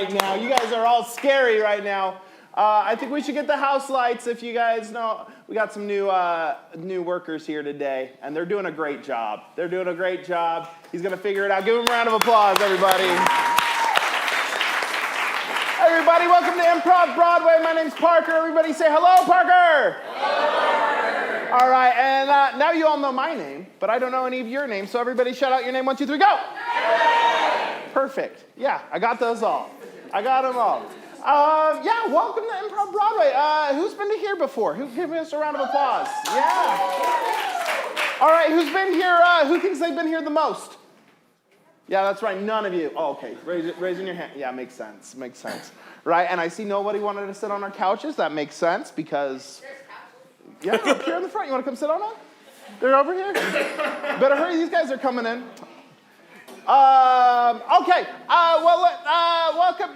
right now. You guys are all scary right now. I think we should get the house lights. If you guys know, we got some new workers here today, and they're doing a great job. They're doing a great job. He's going to figure it out. Give him a round of applause, everybody. Everybody, welcome to ImprovBroadway. My name's Parker. Everybody say hello, Parker. Hello, Parker. All right, and now you all know my name, but I don't know any of your names, so everybody shout out your name. 1, 2, 3, go. Perfect. Yeah, I got those all. I got them all. Yeah, welcome to ImprovBroadway. Who's been to here before? Give us a round of applause. Yeah. All right, who's been here? Who thinks they've been here the most? Yeah, that's right. None of you. Oh, okay. Raising your hand. Yeah, makes sense. Makes sense. Right, and I see nobody wanted to sit on our couches. That makes sense because... Yeah, up here in the front. You want to come sit on them? They're over here. Better hurry. These guys are coming in. Okay.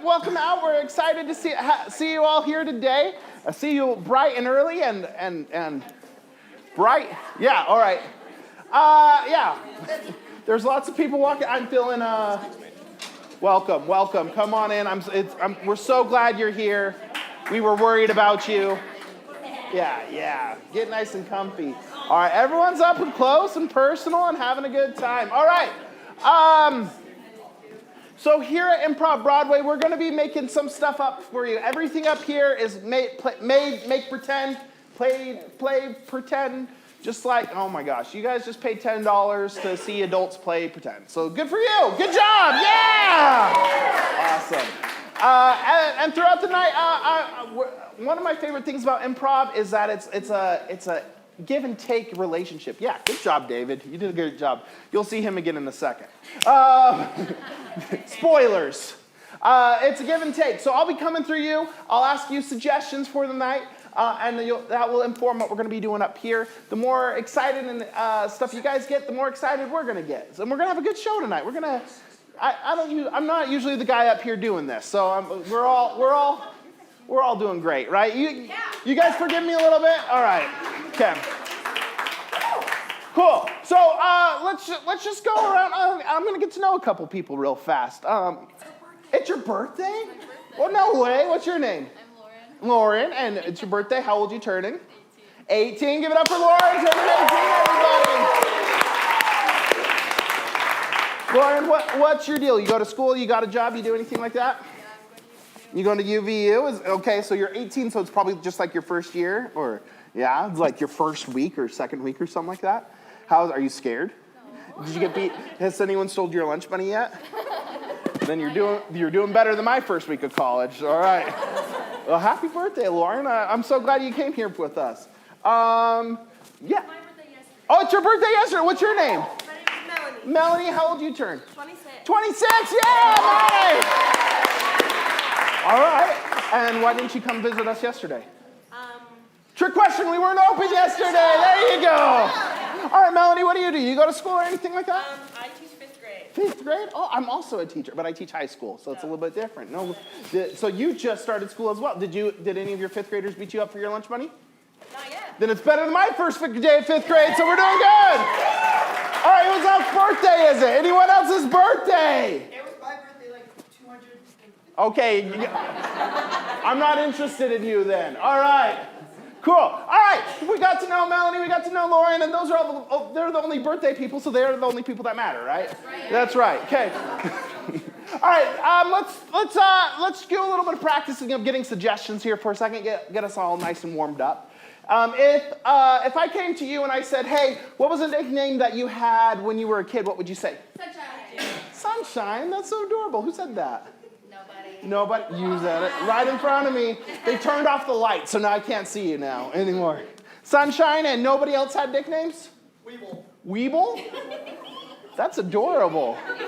Welcome out. We're excited to see you all here today. I see you bright and early and bright. Yeah. All right. Yeah. There's lots of people walking. I'm feeling. Welcome. Come on in. We're so glad you're here. We were worried about you. Yeah. Get nice and comfy. All right. Everyone's up and close and personal and having a good time. All right. So here at ImprovBroadway, we're going to be making some stuff up for you. Everything up here is make pretend, play pretend, just like, oh my gosh, you guys just paid $10 to see adults play pretend. So good for you. Good job. Yeah. Awesome. And throughout the night, one of my favorite things about improv is that it's a give and take relationship. Yeah, good job, David. You did a good job. You'll see him again in a second. Spoilers. It's a give and take. So I'll be coming through you. I'll ask you suggestions for the night, and that will inform what we're going to be doing up here. The more excited and stuff you guys get, the more excited we're going to get. And we're going to have a good show tonight. I'm not usually the guy up here doing this, so we're all doing great, right? You guys forgive me a little bit? All right. Okay. Cool. So let's just go around. I'm going to get to know a couple people real fast. It's your birthday? Well, no way. What's your name? I'm Lauren. Lauren, and it's your birthday. How old are you turning? 18. Give it up for Lauren. Turning 18, everybody. Lauren, what's your deal? You go to school? You got a job? You do anything like that? You going to UVU? Okay, so you're 18, so it's probably just like your first year, or yeah, it's like your first week or second week or something like that. Are you scared? No. Did you get beat? Has anyone stole your lunch money yet? Then you're doing better than my first week of college. All right. Well, happy birthday, Lauren. I'm so glad you came here with us. Yeah. My birthday yesterday. Oh, it's your birthday yesterday. What's your name? My name is Melanie. Melanie, how old you turn? 26. 26. Yeah, nice. All right. And why didn't you come visit us yesterday? Trick question. We weren't open yesterday. There you go. All right, Melanie, what do? You go to school or anything like that? I teach 5th grade. 5th grade? Oh, I'm also a teacher, but I teach high school, so it's a little bit different. No, so you just started school as well. Did any of your 5th graders beat you up for your lunch money? Not yet. Then it's better than my first day of 5th grade, so we're doing good. All right, whose else's birthday is it? Anyone else's birthday? It was my birthday like 200. Okay, I'm not interested in you then. All right, cool. All right, we got to know Melanie, we got to know Lauren, and those are they're the only birthday people, so they're the only people that matter, right? That's right. Okay. All right, let's do a little bit of practicing of getting suggestions here for a second. Get us all nice and warmed up. If I came to you and I said, hey, what was a nickname that you had when you were a kid? What would you say? Sunshine. Sunshine? That's so adorable. Who said that? Nobody. You said it. Right in front of me. They turned off the light, so now I can't see you now anymore. Sunshine, and nobody else had nicknames? Weeble. Weeble? That's adorable. You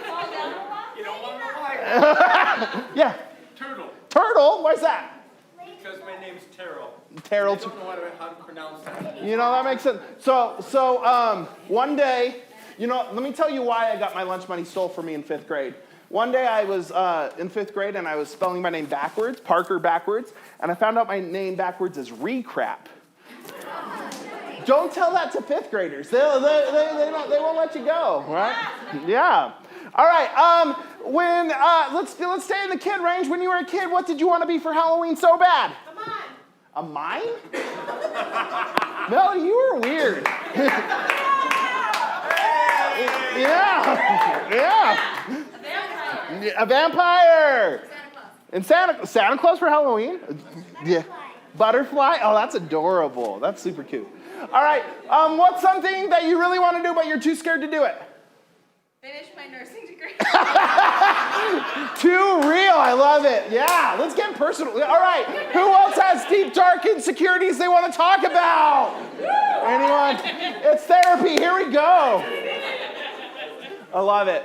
don't want to know why? Yeah. Turtle. Turtle? Why's that? Because my name's Terrell. Terrell. I don't know how to pronounce that. You know, that makes sense. So one day, let me tell you why I got my lunch money stole from me in 5th grade. One day I was in 5th grade and I was spelling my name backwards, Parker backwards, and I found out my name backwards is recrap. Don't tell that to 5th graders. They won't let you go, right? Yeah. All right. let's stay in the kid range. When you were a kid, what did you want to be for Halloween so bad? A mime? Melody, you were weird. Yeah. A vampire. And Santa Claus for Halloween? Yeah. Butterfly? Oh, that's adorable. That's super cute. All right. What's something that you really want to do, but you're too scared to do it? Finish my nursing degree. Too real. I love it. Yeah. Let's get personal. All right. Who else has deep, dark insecurities they want to talk about? Anyone? It's therapy. Here we go. I love it.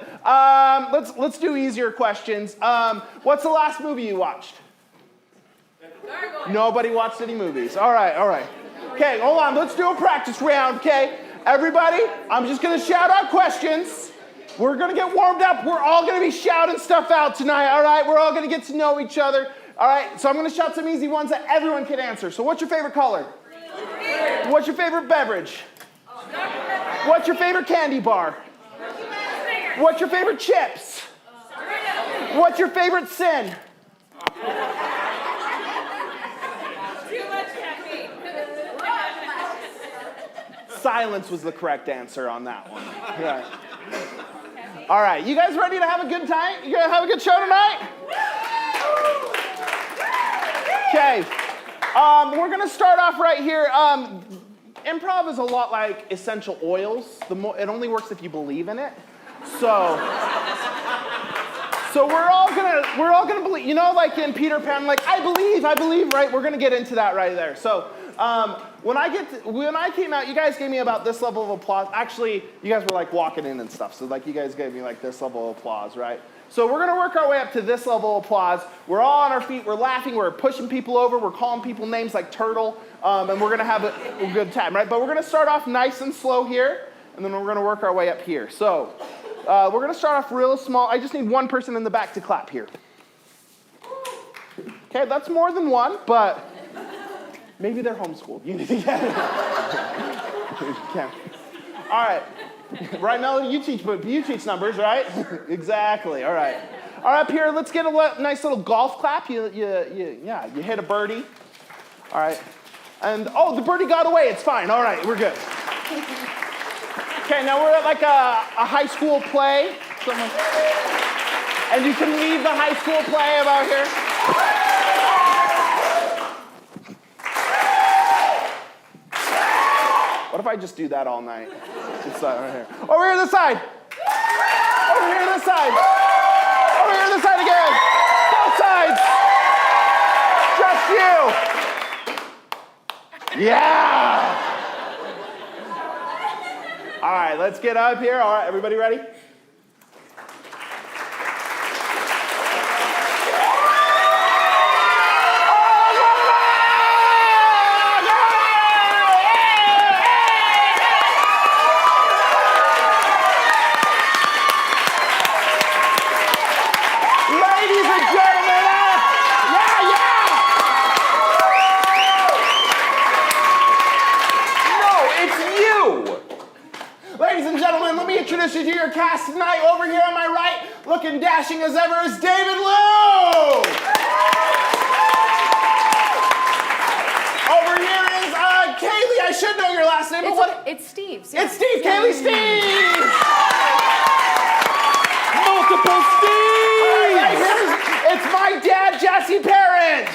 Let's do easier questions. What's the last movie you watched? Nobody watched any movies. All right. Okay, hold on. Let's do a practice round, okay? Everybody, I'm just going to shout out questions. We're going to get warmed up. We're all going to be shouting stuff out tonight, all right? We're all going to get to know each other. All right, so I'm going to shout some easy ones that everyone can answer. So what's your favorite color? Green. What's your favorite beverage? What's your favorite candy bar? What's your favorite chips? What's your favorite sin? Silence was the correct answer on that one. Yeah. All right, you guys ready to have a good time? You gonna have a good show tonight? Okay, we're gonna start off right here. Improv is a lot like essential oils. It only works if you believe in it. So we're all gonna believe. You know, like in Peter Pan, like I believe, right? We're gonna get into that right there. So when I came out, you guys gave me about this level of applause. Actually, you guys were like walking in and stuff. So like you guys gave me like this level of applause, right? So we're gonna work our way up to this level of applause. We're all on our feet. We're laughing. We're pushing people over. We're calling people names like Turtle, and we're gonna have a good time, right? But we're gonna start off nice and slow here, and then we're gonna work our way up here. So. We're going to start off real small. I just need one person in the back to clap here. Okay, that's more than one, but maybe they're homeschooled. You need to get it. Okay. All right. Right, Melody, you teach numbers, right? Exactly. All right. All right, up here, let's get a nice little golf clap. You hit a birdie. All right. And, the birdie got away. It's fine. All right, we're good. Okay, now we're at like a high school play. And you can leave the high school play about here. What if I just do that all night? This side right here. Over here to the side. Over here to the side. Over here to the side again. Both sides. Just you. Yeah. All right, let's get up here. All right, everybody ready? Ladies and gentlemen, no, it's you. Ladies and gentlemen, let me introduce you to your cast tonight. Over here on my right, looking dashing as ever, is David Liu. Over here is Kaylee. I should know your last name, but what? It's Steve. It's Steve. Kaylee Steve. Multiple Steve. Right, it's my dad, Jesse Parent.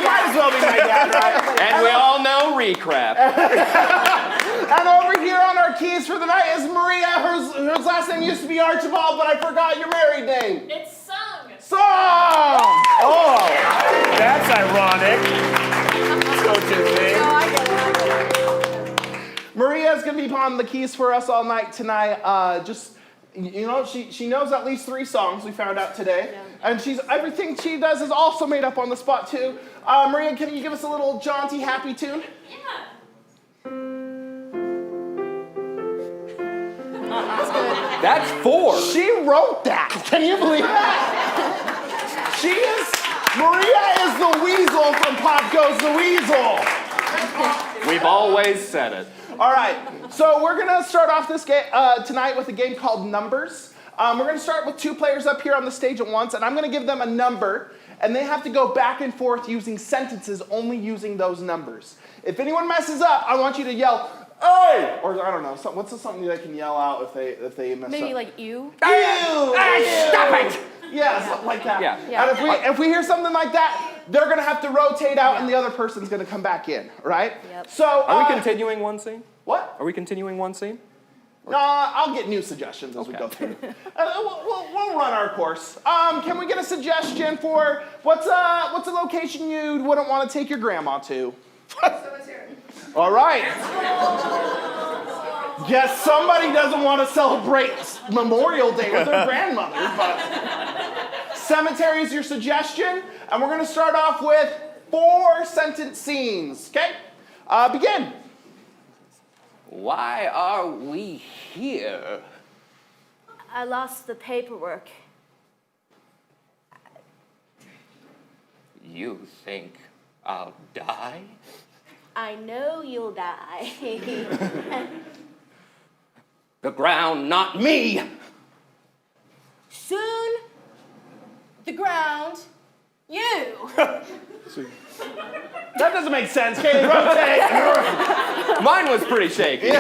Might as well be my dad, right? And we all know recrap. And over here on our keys for the night is Maria. Her last name used to be Archibald, but I forgot your married name. It's Sung. Song! Oh! That's ironic. So Disney. No, I get it. Maria's going to be on the keys for us all night tonight. She knows at least 3 songs we found out today. Yeah. And everything she does is also made up on the spot too. Maria, can you give us a little jaunty, happy tune? Yeah. That's 4. She wrote that. Can you believe that? Maria is the weasel from Pop Goes the Weasel. We've always said it. All right, so we're gonna start off this game tonight with a game called Numbers. We're gonna start with 2 players up here on the stage at once, and I'm gonna give them a number, and they have to go back and forth using sentences, only using those numbers. If anyone messes up, I want you to yell, "Hey!" Or I don't know, what's something they can yell out if they mess up? Maybe like you. Ew! Stop it! Yeah, something like that. Yeah. And if we hear something like that, they're gonna have to rotate out, and the other person's gonna come back in, right? Yep. So Are we continuing one scene? What? Are we continuing one scene? No, I'll get new suggestions as we go through. We'll run our course. Can we get a suggestion for what's a location you wouldn't want to take your grandma to? All right. Guess somebody doesn't want to celebrate Memorial Day with their grandmother, but cemetery is your suggestion, and we're going to start off with 4 sentence scenes. Okay? Begin. Why are we here? I lost the paperwork. You think I'll die? I know you'll die. The ground, not me! Soon, the ground, you. That doesn't make sense. Okay, rotate. Mine was pretty shaky.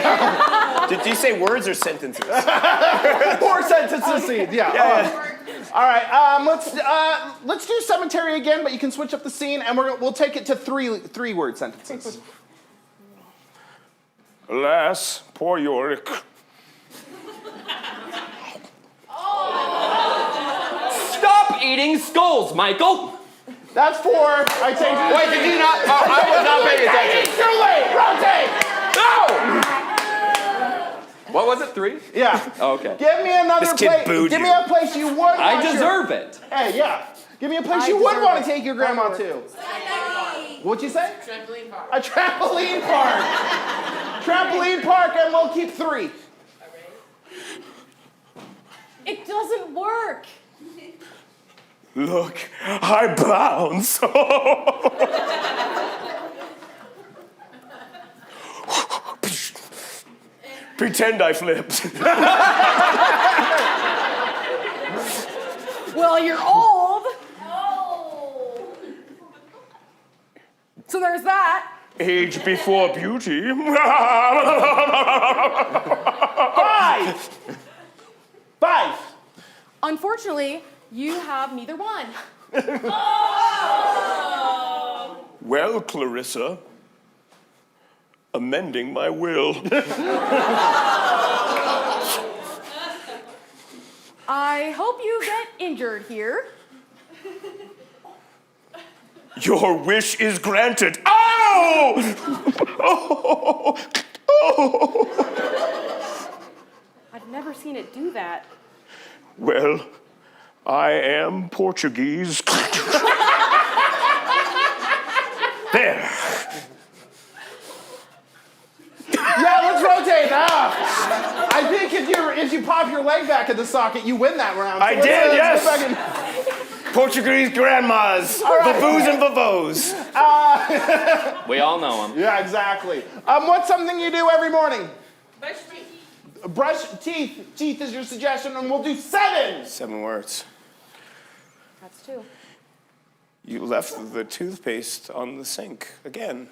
Did you say words or sentences? 4 sentences scene. Yeah. All right. Let's do cemetery again, but you can switch up the scene, and we'll take it to 3-word sentences. Alas, poor Yorick. Stop eating skulls, Michael! That's 4. I changed it. Wait, did you not? Oh, I was not paying attention. Too late. Rotate. No! What was it, 3? Yeah. Oh, okay. Give me another This kid place. booed Give me you. a place you would. I deserve it. Hey, yeah. Give me a place I you would deserve want it. to take your grandma to. What'd you say? Trampoline park. A trampoline park. Trampoline park, and we'll keep 3. It doesn't work. Look, I bounce. Pretend I flipped. Well, you're old. Oh. So there's that. Age before beauty. 5. Unfortunately, you have neither one. Well, Clarissa, amending my will. I hope you get injured here. Your wish is granted. Ow! Oh! Oh! I've never seen it do that. Well, I am Portuguese. There. Yeah, let's rotate. I think if you pop your leg back in the socket, you win that round. I let's- did, let's go yes. back Portuguese grandmas. right. Babos and babos. We all know him. Yeah, exactly. What's something you do every morning? Brush teeth. Brush teeth. Teeth is your suggestion, and we'll do 7. 7 words. That's 2. You left the toothpaste on the sink again.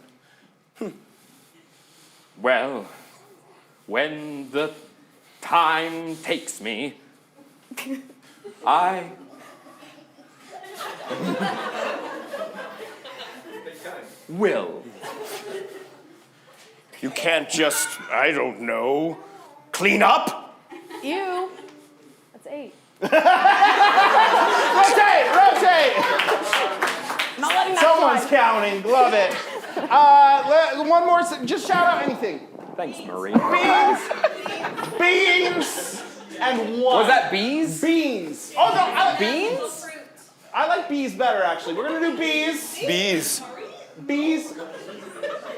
Well, when the time takes me, I will. You can't just, I don't know, clean up? Ew. That's 8. Rotate. Not letting that Someone's slide. counting. Love it. One more. Just shout out anything. Thanks, Marie. Beans. And 1. Was that bees? Beans. Oh no. Beans? I like bees better actually. We're gonna do bees. Bees. Bees.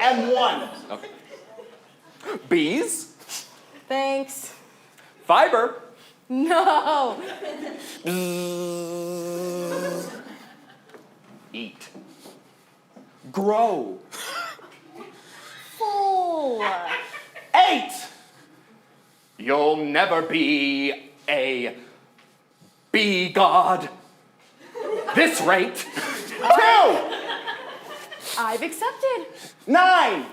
And 1. Okay. Bees? Thanks. Fiber? No. Eat. Grow. Full. 8. You'll never be a bee god. This rate. 2. I've accepted 9.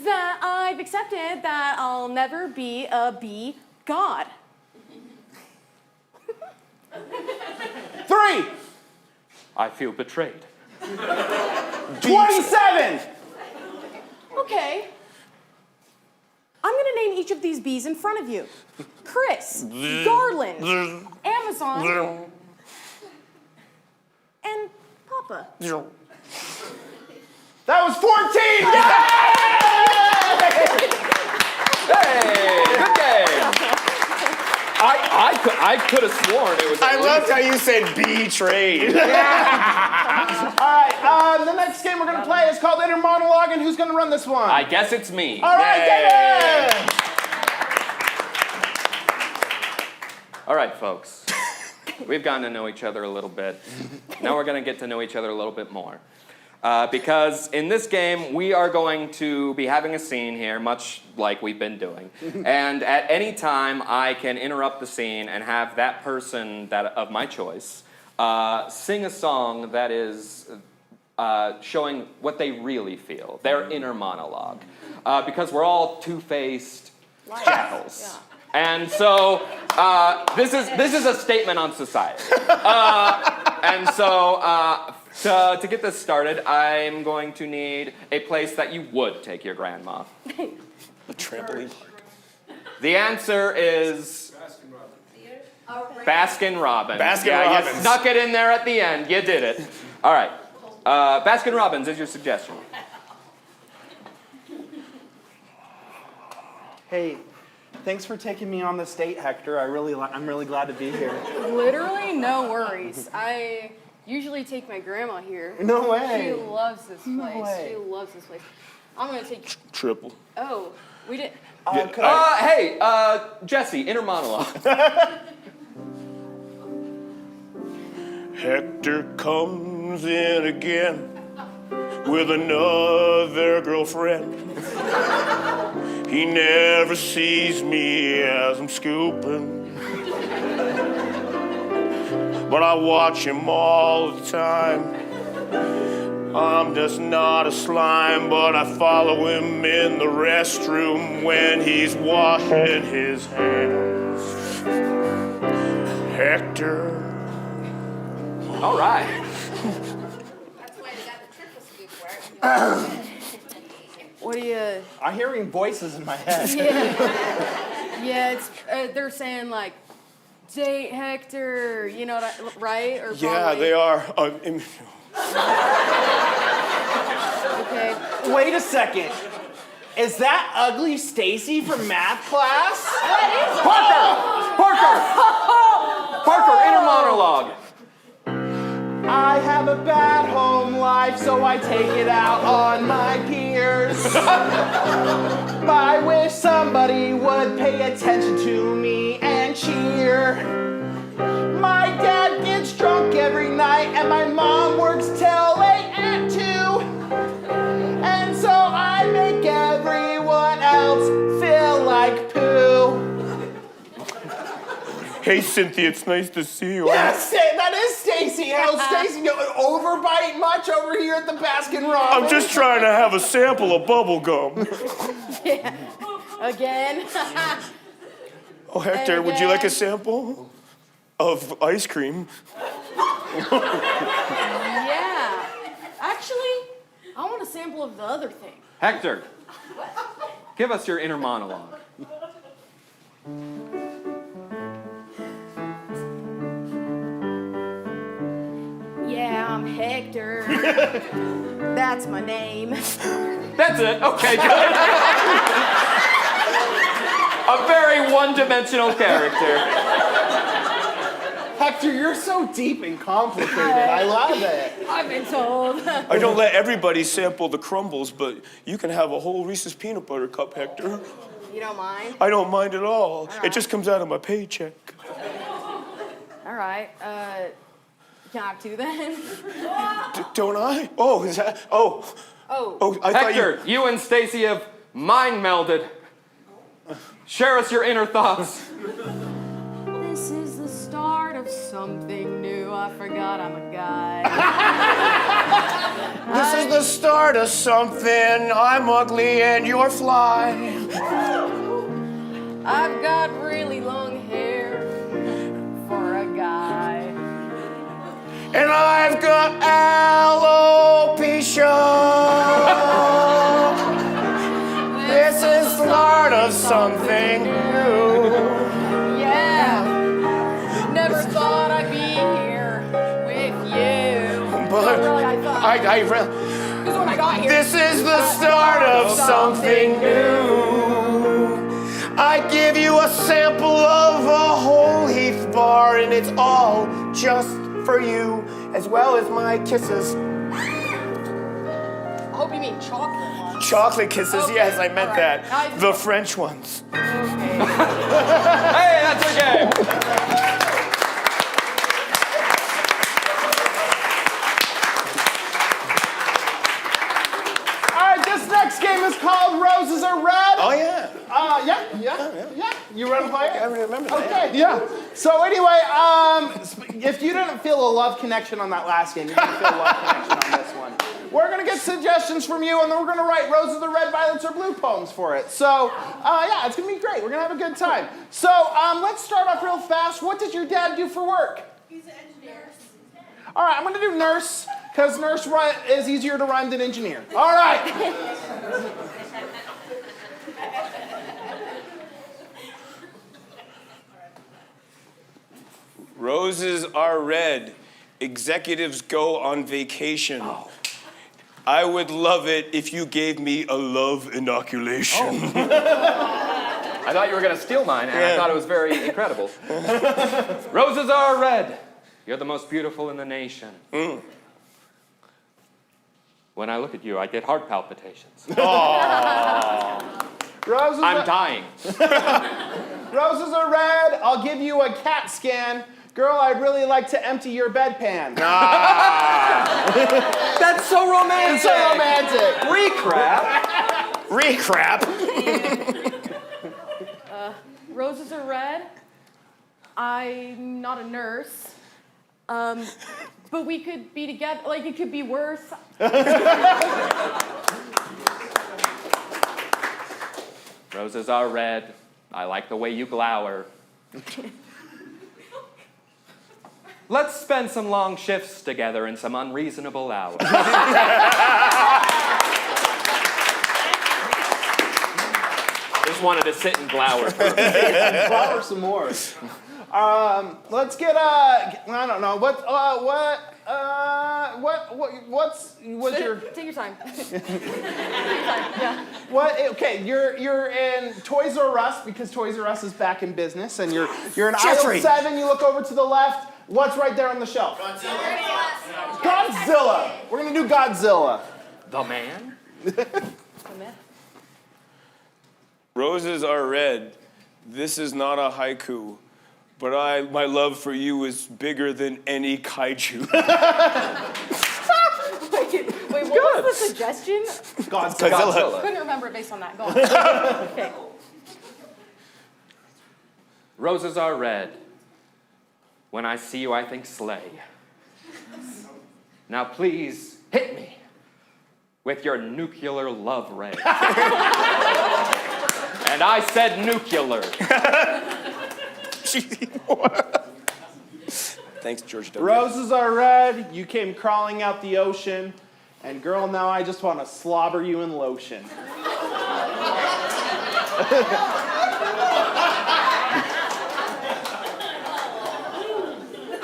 that I've accepted that I'll never be a bee god. 3. I feel betrayed. 27. Okay. I'm gonna name each of these bees in front of you. Chris, Garland, Amazon, and Papa. That was 14. Hey, good game. I could have sworn it was. I loved how you said betrayed. All right, the next game we're going to play is called Inner Monologue, and who's going to run this one? I guess it's me. All right, David! All right, folks. We've gotten to know each other a little bit. Now we're going to get to know each other a little bit more. Because in this game, we are going to be having a scene here, much like we've been doing. And at any time, I can interrupt the scene and have that person of my choice sing a song that is showing what they really feel, their inner monologue. Because we're all two-faced jackals. Yeah. And so this is a statement on society. And so to get this started, I'm going to need a place that you would take your grandma. A trampoline park. The answer is Baskin Robbins. Baskin Yeah, Robbins. you snuck it in there at the end. You did it. All right. Baskin Robbins is your suggestion. Hey, thanks for taking me on this date, Hector. I'm really glad to be here. Literally, no worries. I usually take my grandma here. No She way. loves this place. way. She loves this place. I'm gonna take. Triple. Oh, we didn't. Could I- Hey, Jesse, inner monologue. Hector comes in again with another girlfriend. He never sees me as I'm scooping, but I watch him all the time. I'm just not a slime, but I follow him in the restroom when he's washing his hands. Hector. All right. That's why they got the triple scoop work. What do you? I'm hearing voices in my head. Yeah, it's they're saying like, date Hector. You know what right? Or Yeah, probably- they are. Okay. Wait a second. Is that ugly Stacy from math class? Parker, inner monologue. I have a bad home life, so I take it out on my peers. I wish somebody would pay attention to me and cheer. My dad gets drunk every night, and my mom works till late at 2. And so I make everyone else feel like poo. Hey, Cynthia, it's nice to see you. Yes, that is Stacy. How's Stacy? Overbite much over here at the Baskin Robbins? I'm just trying to have a sample of bubble gum. Yeah. Again. Oh, Hector, would you like a sample of ice cream? Yeah. Actually, I want a sample of the other thing. Hector, give us your inner monologue. Yeah, I'm Hector. That's my name. That's it. Okay, good. A very one-dimensional character. Hector, you're so deep and complicated. I love it. I've been told. I don't let everybody sample the crumbles, but you can have a whole Reese's peanut butter cup, Hector. You don't mind? I don't mind at all. right. It just comes out of my paycheck. All right. Can I have 2 then? Don't I? Oh, is that? Oh. Oh. Oh, I thought you. Hector, you and Stacy have mind melded. Share us your inner thoughts. This is the start of something new. I forgot I'm a guy. This is the start of something. I'm ugly and you're fly. I've got really long hair for a guy. And I've got alopecia. This is the start of something new. Yeah. Never thought I'd be here with you. But Really, I thought. This is when I got here. This is the start of something new. I give you a sample of a whole Heath bar, and it's all just for you, as well as my kisses. I hope you mean chocolate ones. Chocolate kisses, Okay, yes, I meant all right. that. The French ones. Okay. Hey, that's a game. All right, this next game is called Roses Are Red. Oh, yeah. Yeah. You want to play it? I remember that. Okay, yeah. So anyway, if you didn't feel a love connection on that last game, you're gonna feel a love connection on this one. We're gonna get suggestions from you, and then we're gonna write roses are red, violets are blue poems for it. So yeah, it's gonna be great. We're gonna have a good time. So let's start off real fast. What does your dad do for work? He's an engineer. All right, I'm gonna do nurse, because nurse is easier to rhyme than engineer. All right. Roses are red. Executives go on vacation. I would love it if you gave me a love inoculation. I thought you were going to steal mine, and I Yeah. thought it was very incredible. Roses are red. You're the most beautiful in the nation. When I look at you, I get heart palpitations. Roses I'm are, dying. roses are red. I'll give you a CAT scan. Girl, I'd really like to empty your bedpan. That's so romantic. It's so romantic. Recrap. Roses are red. I'm not a nurse. But we could be together. Like, it could be worse. Roses are red. I like the way you glower. Let's spend some long shifts together in some unreasonable hours. Just wanted to sit and glower. Flower some more. Let's get I don't know what's your Take your time. Take your time. Yeah. what? Okay, you're in Toys R Us because Toys R Us is back in business, and you're in Jeffrey. aisle 7. You look over to the left. What's right there on the shelf? Godzilla. We're gonna do Godzilla. The man? Roses are red. This is not a haiku, but my love for you is bigger than any kaiju. Wait, what was the suggestion? Godzilla. Couldn't remember it based on that. Go on. Okay. Roses are red. When I see you, I think sleigh. Now please hit me with your nuclear love ray. And I said nuclear. Thanks, George W. Roses are red. You came crawling out the ocean, and girl, now I just want to slobber you in lotion.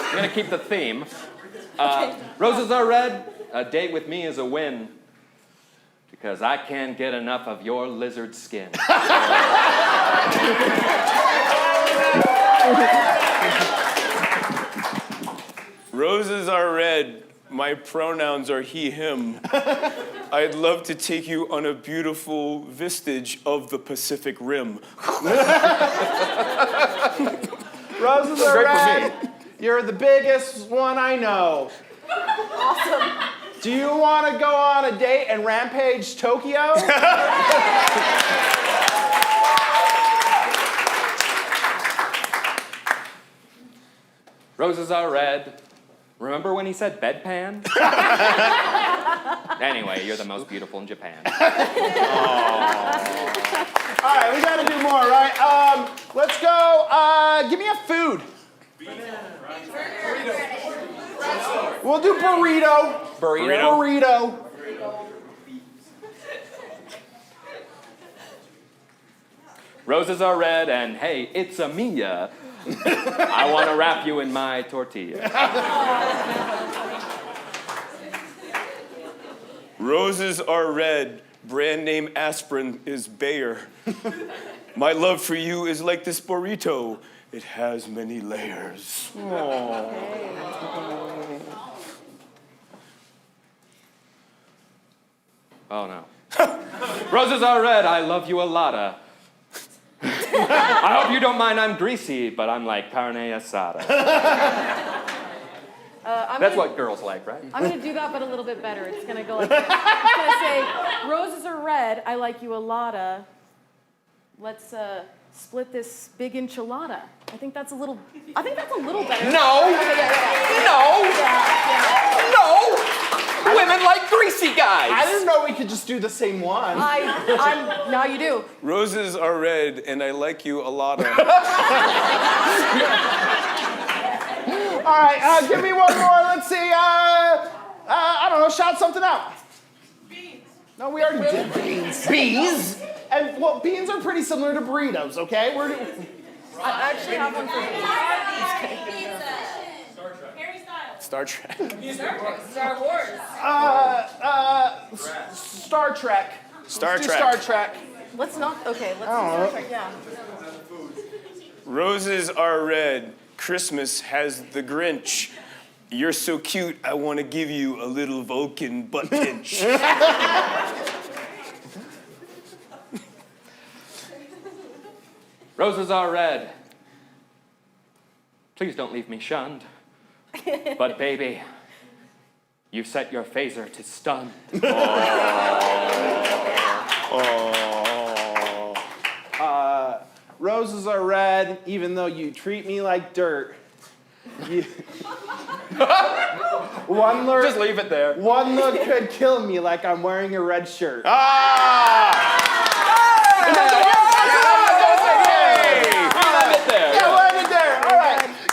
I'm gonna keep the theme. Roses are red. A date with me is a win. Because I can't get enough of your lizard skin. Roses are red. My pronouns are he, him. I'd love to take you on a beautiful vestige of the Pacific Rim. Roses are Great for red. me. You're the biggest one I know. Awesome. Do you want to go on a date and rampage Tokyo? Roses are red. Remember when he said bedpan? Anyway, you're the most beautiful in Japan. All right, we gotta do more, right? Let's go. Give me a food. We'll do burrito. Burrito. Roses are red, and hey, it's a Mia. I want to wrap you in my tortilla. Roses are red. Brand name aspirin is Bayer. My love for you is like this burrito. It has many layers. Oh no. Roses are red, I love you a lotta. I hope you don't mind I'm greasy, but I'm like carne asada. That's what girls like, right? I'm gonna do that, but a little bit better. It's gonna go like this. It's gonna say, roses are red, I like you a lotta. Let's split this big enchilada. I think that's a little better. No! No! No! Women like greasy guys! I didn't know we could just do the same one. Now you do. Roses are red, and I like you a lot. All right, give me one more. Let's see. I don't know. Shout something out. Beans. No, we already did beans. Beans. And well, beans are pretty similar to burritos. Okay. I actually have one for you. Star Trek. Star Wars. Star Trek. Star Let's do Trek. Star Trek. Let's not. Okay, let's do know. Star Trek. Yeah. Roses are red. Christmas has the Grinch. You're so cute, I want to give you a little Vulcan butt pinch. Roses are red. Please don't leave me shunned. But baby, you've set your phaser to stun. Roses are red, even though you treat me like dirt. One look. Just leave it there. One look could kill me like I'm wearing a red shirt.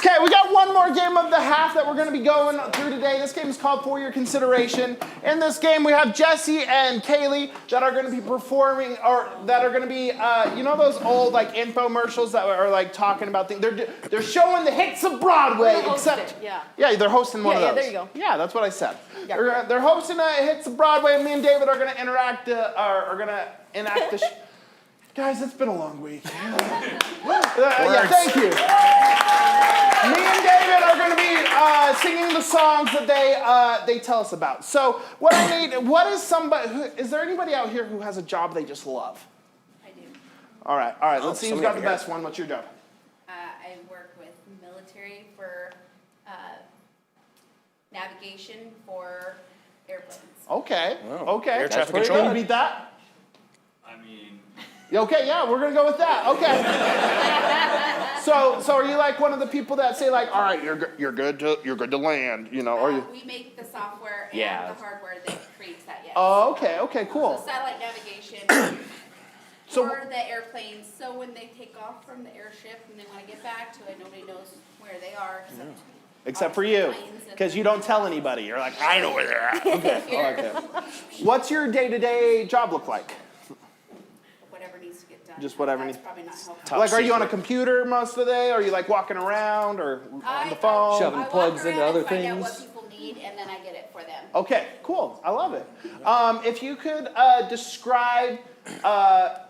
Okay, we got one more game of the half that we're going to be going through today. This game is called For Your Consideration. In this game, we have Jesse and Kaylee that are going to be performing, or that are going to be, you know those old like infomercials that are like talking about things? They're showing the hits of Broadway, They're hosting except it, yeah. Yeah, they're hosting one of those. Yeah, there you go. Yeah, that's what I said. Yeah. They're hosting hits of Broadway, and me and David are going to enact the. Guys, it's been a long week. Yeah, thank you. Me and David are going to be singing the songs that they tell us about. So what I need, is there anybody out here who has a job they just love? I do. All right, let's see who's got the best one. What's your job? I work with military for navigation for airplanes. Okay, Wow. okay. Air traffic Can control. you beat that? Okay, yeah, we're gonna go with that. Okay. So are you like one of the people that say like, all right, you're good to land, you know, or you? We make the software and Yeah. the hardware that creates that, yes. Oh, okay, cool. So satellite navigation So- for the airplanes, so when they take off from the airship and they want to get back to it, nobody knows where they are Except for you, because you don't tell anybody. You're like, I know where they're at. Okay. What's your day-to-day job look like? Whatever needs to get done. Just whatever That's needs- probably not helpful. Top Like, are you on a secret. computer most of the day? Or are you like walking around or on the phone? Shoving I walk plugs into around other and find out things. what people need, and then I get it for them. Okay, cool. I love it. If you could describe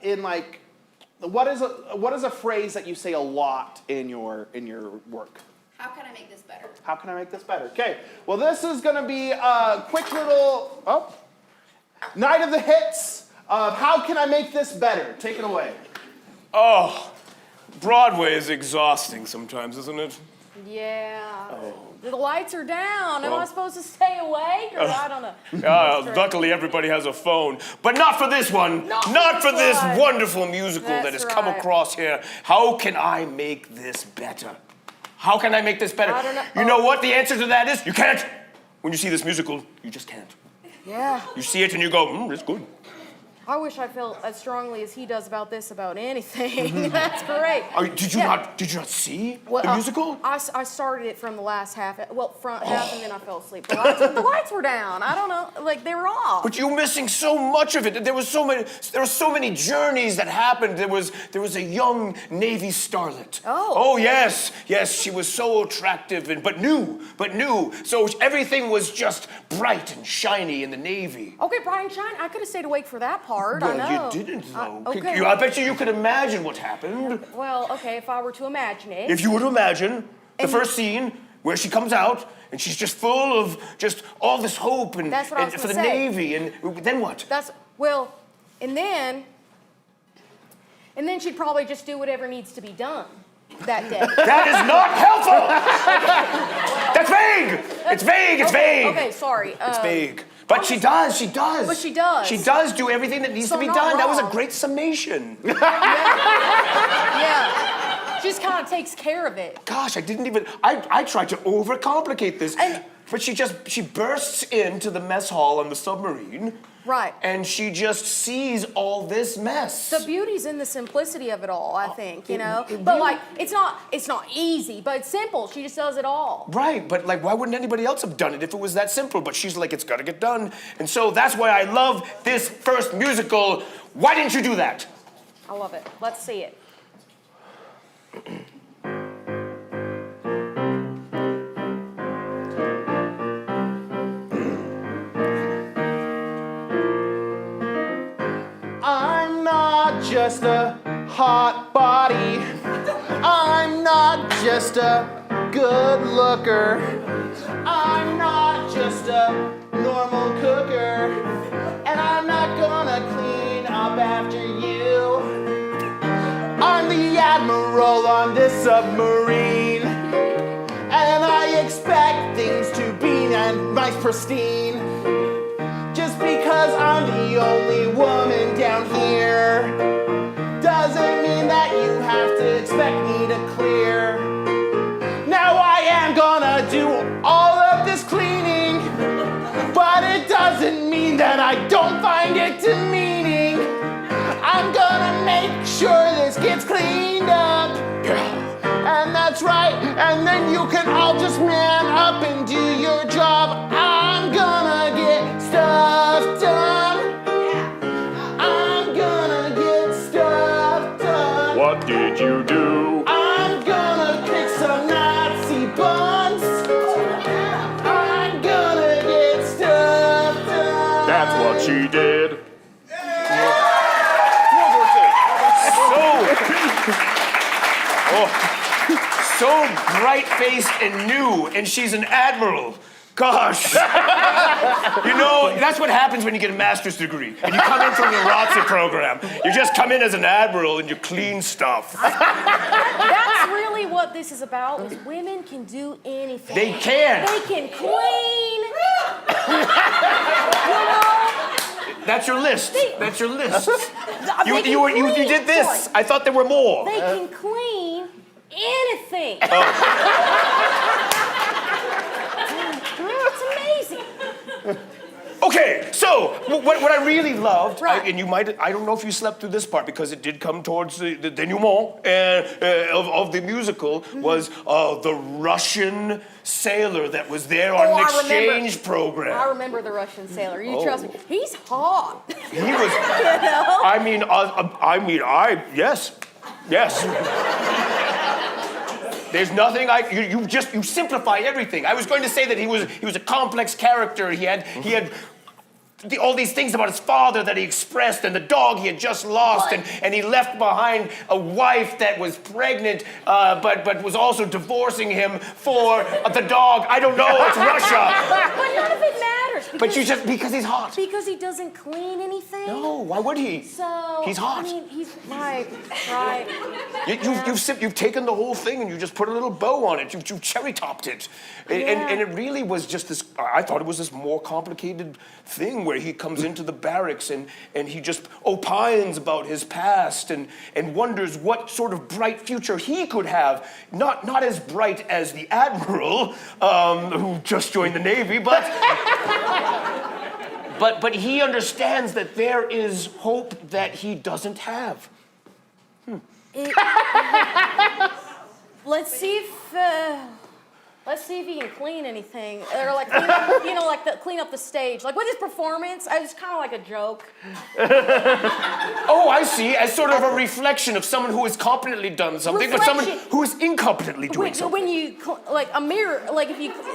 in like, what is a phrase that you say a lot in your work? How can I make this better? How can I make this better? Okay. Well, this is going to be a quick little night of the hits of how can I make this better. Take it away. Oh, Broadway is exhausting sometimes, isn't it? Yeah. The lights are down. Am I supposed to stay awake? Or I don't know. Luckily, everybody has a phone, but not for this one. Not for for this this one. wonderful musical that That's has come right. across here. How can I make this better? How can I make this better? I don't know. You know what the answer to that is? You can't. When you see this musical, you just can't. Yeah. You see it and you go, it's good. I wish I felt as strongly as he does about this about anything. That's great. Did you not see the musical? I started it from the last half, front half, and then I fell asleep. The lights were down. I don't know, like they were off. But you're missing so much of it. There were so many journeys that happened. There was a young Navy starlet. Oh. Oh yes, she was so attractive but new. So everything was just bright and shiny in the Navy. Okay, Brian Shine, I could have stayed awake for that part. I know. Well, you didn't though. Okay. I bet you could imagine what happened. Well, okay, if I were to imagine it. If you were to imagine the first scene where she comes out and she's just full of just all this hope and That's what I was for the gonna say. Navy, and then what? And then she'd probably just do whatever needs to be done that day. That is not helpful. That's vague. It's vague. Okay, sorry. It's vague. But she does. But she does. She does do everything that needs So to be not done. That was a wrong. great summation. Yeah. She just kind of takes care of it. Gosh, I tried to overcomplicate this. But she bursts into the mess hall on the submarine. Right. And she just sees all this mess. The beauty's in the simplicity of it all, I think, you know? it But really- like, it's not easy, but it's simple. She just does it all. Right, but like, why wouldn't anybody else have done it if it was that simple? But she's like, it's gotta get done. And so that's why I love this first musical. Why didn't you do that? I love it. Let's see it. I'm not just a hot body. I'm not just a good looker. I'm not just a normal cooker. And I'm not gonna clean up after you. I'm the admiral on this submarine. And I expect things to be nice, pristine. Just because I'm the only woman down here doesn't mean that you have to expect me to clear. Now I am gonna do all of this cleaning, but it doesn't mean that I don't find it demeaning. I'm gonna make sure this gets cleaned up. And that's right, and then you can all just man up and do your job. I'm gonna get stuff done. I'm gonna get stuff done. What did you do? I'm gonna pick some Nazi buns. I'm gonna get stuff done. That's what she did. So bright-faced and new, and she's an admiral. Gosh. You know, that's what happens when you get a master's degree and you come in from the ROTC program. You just come in as an admiral and you clean stuff. That's really what this is about, is women can do anything. They can. They can clean. You know? That's your list. That's your list. They You can clean. did this. Sorry. I thought there were more. They can clean anything. It's amazing. Okay, so what I really loved, Right. and I don't know if you slept through this part because it did come towards the denouement of the musical, was the Russian sailor that was there on an I remember. exchange program. I remember the Russian sailor. You trust me. He's hot. He was, You know? yes. There's nothing you simplify everything. I was going to say that he was a complex character. He had all these things about his father that he expressed, and the dog he had just lost, and he left behind a wife that was pregnant, but was also divorcing him for the dog. I don't know. It's Russia. But none of it matters. But because he's hot. Because he doesn't clean anything. No, why would he? So He's hot. I mean, he's right. You've taken the whole thing and you just put a little bow on it. You cherry topped it, and it really was just this. I thought it was this more complicated thing where he comes into the barracks and he just opines about his past and wonders what sort of bright future he could have. Not as bright as the admiral who just joined the Navy, but he understands that there is hope that he doesn't have. Let's see if he can clean anything, or like clean up, clean up the stage. Like with his performance, it's kind of like a joke. Oh, I see. As sort of a reflection of someone who has competently done something, but someone who is incompetently doing something. When you like a mirror, like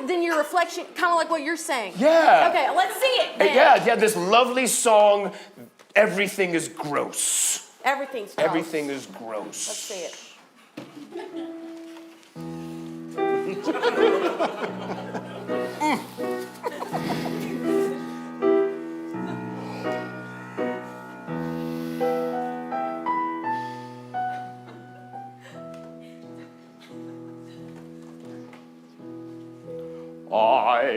then your reflection, kind of like what you're saying. Yeah. Okay, let's see it. Then. Yeah. This lovely song, "Everything is Gross." Everything's gross. Everything is gross. Let's see it. I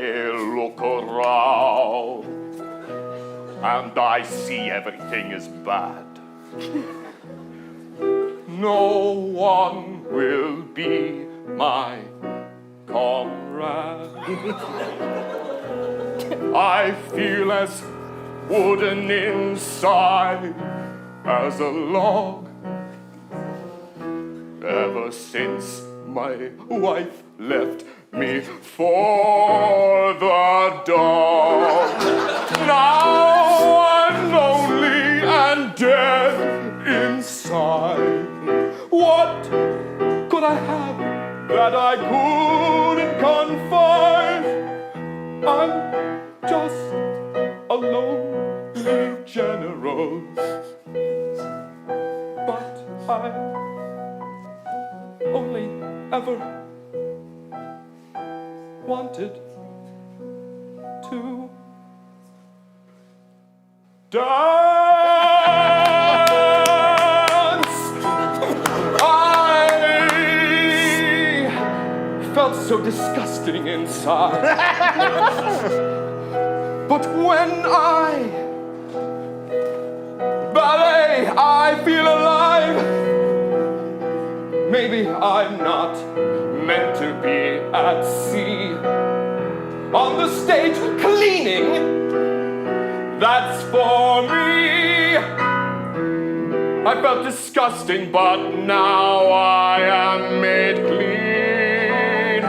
look around and I see everything is bad. No one will be my comrade. I feel as wooden inside as a log. Ever since my wife left me for the dog. Now I'm lonely and dead inside. What could I have that I couldn't confide? I'm just a lonely general, but I only ever wanted to dance. I felt so disgusting inside. But when I ballet, I feel alive. Maybe I'm not meant to be at sea. On the stage, cleaning, that's for me. I felt disgusting, but now I am made clean.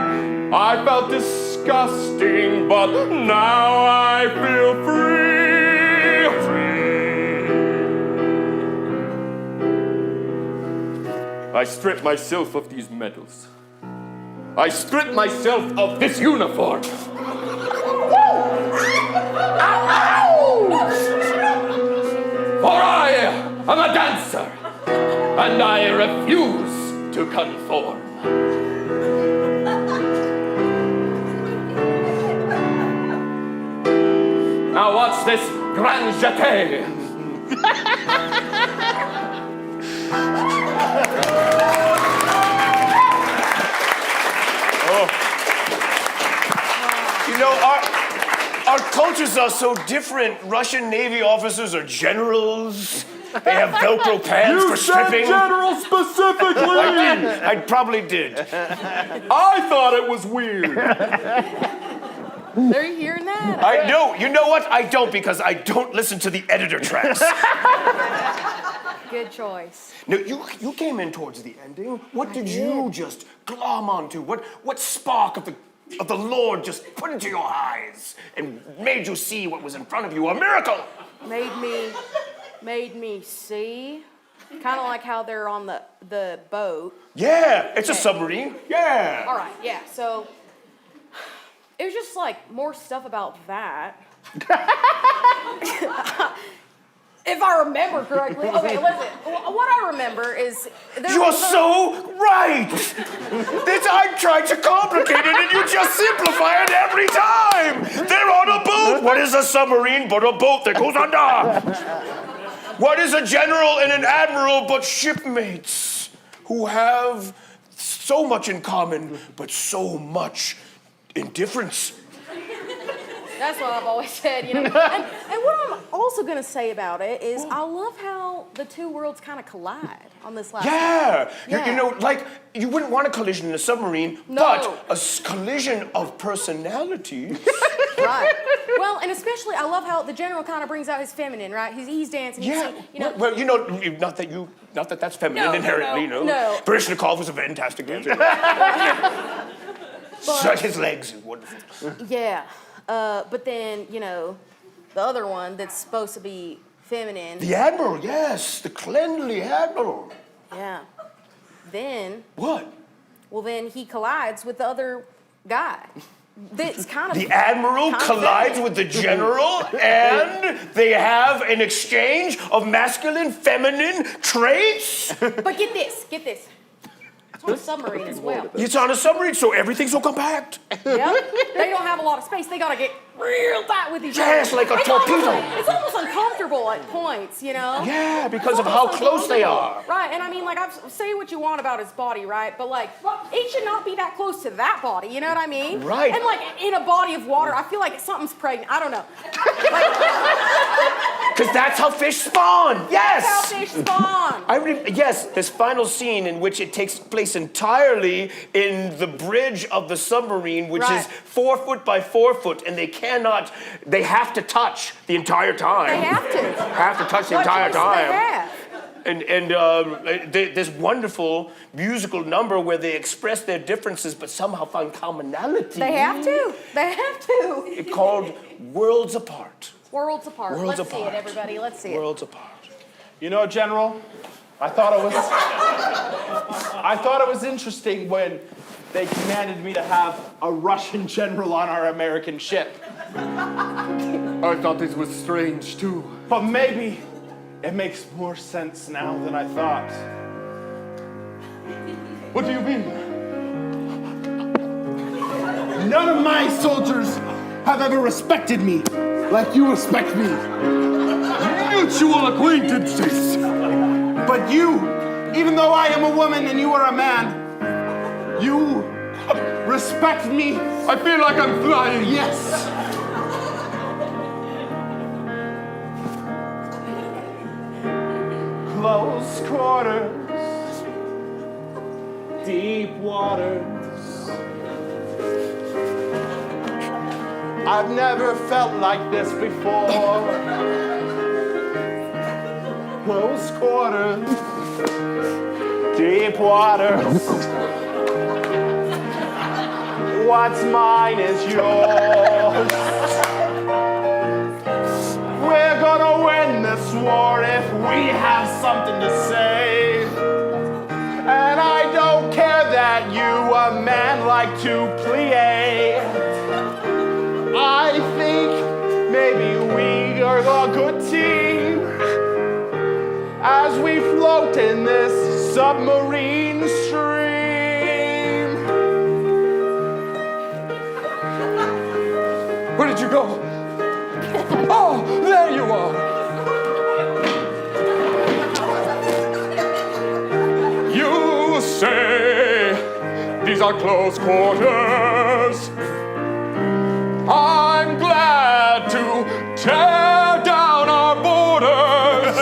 I felt disgusting, but now I feel free. I strip myself of these medals. I strip myself of this uniform. For I am a dancer, and I refuse to conform. Now what's this grand jeté? You know, our cultures are so different. Russian Navy officers are generals. They have Velcro pants for stripping. General specifically. I didn't. I probably did. I thought it was weird. Are you hearing that? I know. You know what? I don't, because I don't listen to the editor tracks. Good choice. No, you came in towards the ending. What did you just glom onto? What spark of the Lord just put into your eyes and made you see what was in front of you? A miracle! Made me see. Kind of like how they're on the boat. Yeah, it's a submarine. Yeah. All right, yeah. So it was just like more stuff about that. If I remember correctly. Okay, listen. What I remember is You're so right. I'm trying to complicate it, and you just simplify it every time. They're on a boat. What is a submarine but a boat that goes under? What is a general and an admiral but shipmates who have so much in common but so much indifference? That's what I've always said, you know. And what I'm also gonna say about it is I love how the two worlds kind of collide on this last Yeah. Yeah. You know, like, you wouldn't want a collision in a submarine, No. but a collision of personalities. Right. Well, and especially I love how the general kind of brings out his feminine, right? He's dancing. He's Yeah. you know. Well, not that that's feminine No, inherently, no. Baryshnikov was a fantastic dancer. Such his legs, wonderful. Yeah. But then the other one that's supposed to be feminine. The Admiral, yes, the cleanly Admiral. Yeah. Then. What? Well, then he collides with the other guy. That's kind of The Admiral collides with the General, and they have an exchange of masculine, feminine traits. But get this. It's on a submarine as well. It's on a submarine, so everything's so compact. Yep. They don't have a lot of space. They gotta get real tight with each other. Yes, like a torpedo. It's almost uncomfortable at points, Yeah, because It's of how almost close they are. uncomfortable. Right, and I mean, like, say what you want about his body, right? But, like, it should not be that close to that body, you know what I mean? Right. And, like, in a body of water, I feel like something's pregnant. I don't know. Because that's how fish spawn. Yes. That's how fish spawn. Yes, this final scene in which it takes place entirely in the bridge of the submarine, which Right. is 4 foot by 4 foot, and they have to touch the entire time. They have to. Have to touch the What entire choice do they time. have? And this wonderful musical number where they express their differences but somehow find commonality. They have to. They have to. It's called Worlds Apart. Worlds apart. Worlds Let's see apart. it, everybody. Let's see it. Worlds Apart. You know, General, I thought it was interesting when they commanded me to have a Russian general on our American ship. I thought this was strange too. But maybe it makes more sense now than I thought. What do you mean? None of my soldiers have ever respected me like you respect me. Mutual acquaintances. But you, even though I am a woman and you are a man, you respect me. I feel like I'm flying. Yes. Close quarters, deep waters. I've never felt like this before. Close quarters, deep waters. What's mine is yours. We're gonna win this war if we have something to say. And I don't care that you, a man, like to plie. I think maybe we are a good team as we float in this submarine stream. Where did you go? Oh, there you are. You say these are close quarters. I'm glad to tear down our borders.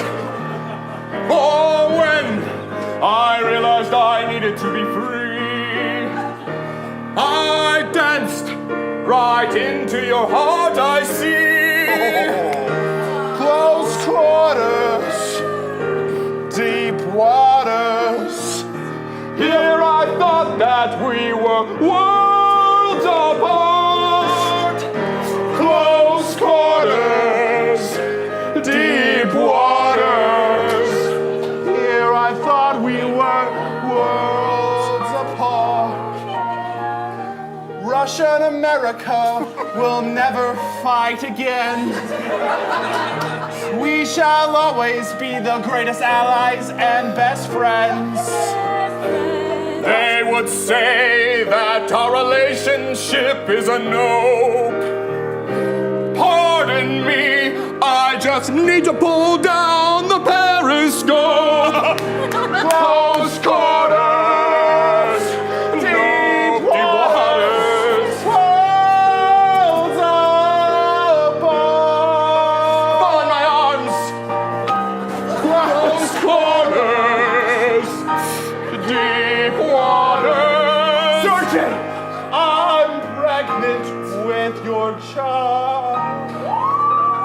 Oh, when I realized I needed to be free, I danced right into your heart, I see. Close quarters, deep waters. Here I thought that we were worlds apart. Close quarters, deep waters. Here I thought we were worlds apart. Russia and America will never fight again. We shall always be the greatest allies and best friends. They would say that our relationship is a nope. Pardon me, I just need to pull down the periscope. Close quarters, deep waters. Worlds moment with your child.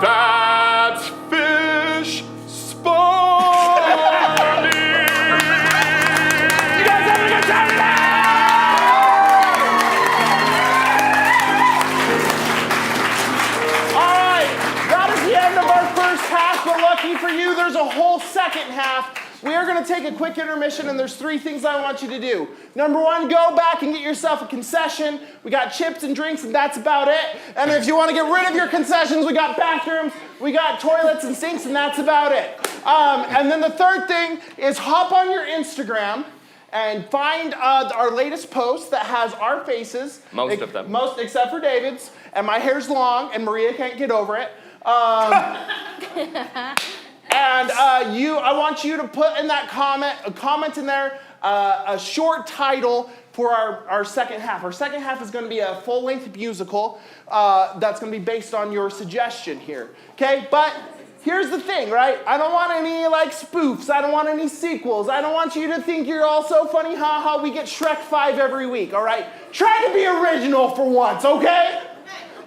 That's fish spawning. You guys having a good time tonight? All right, that is the end of our first half, but lucky for you, there's a whole second half. We are going to take a quick intermission, and there's 3 things I want you to do. Number 1, go back and get yourself a concession. We got chips and drinks, and that's about it. And if you want to get rid of your concessions, we got bathrooms, we got toilets and sinks, and that's about it. And then the third thing is hop on your Instagram and find our latest post that has our faces. Most of them. Most, except for David's. And my hair's long, and Maria can't get over it. And I want you to put in that comment in there, a short title for our second half. Our second half is going to be a full-length musical that's going to be based on your suggestion here. Okay, but here's the thing, right? I don't want any spoofs. I don't want any sequels. I don't want you to think you're all so funny, haha. We get Shrek 5 every week. All right, try to be original for once, okay?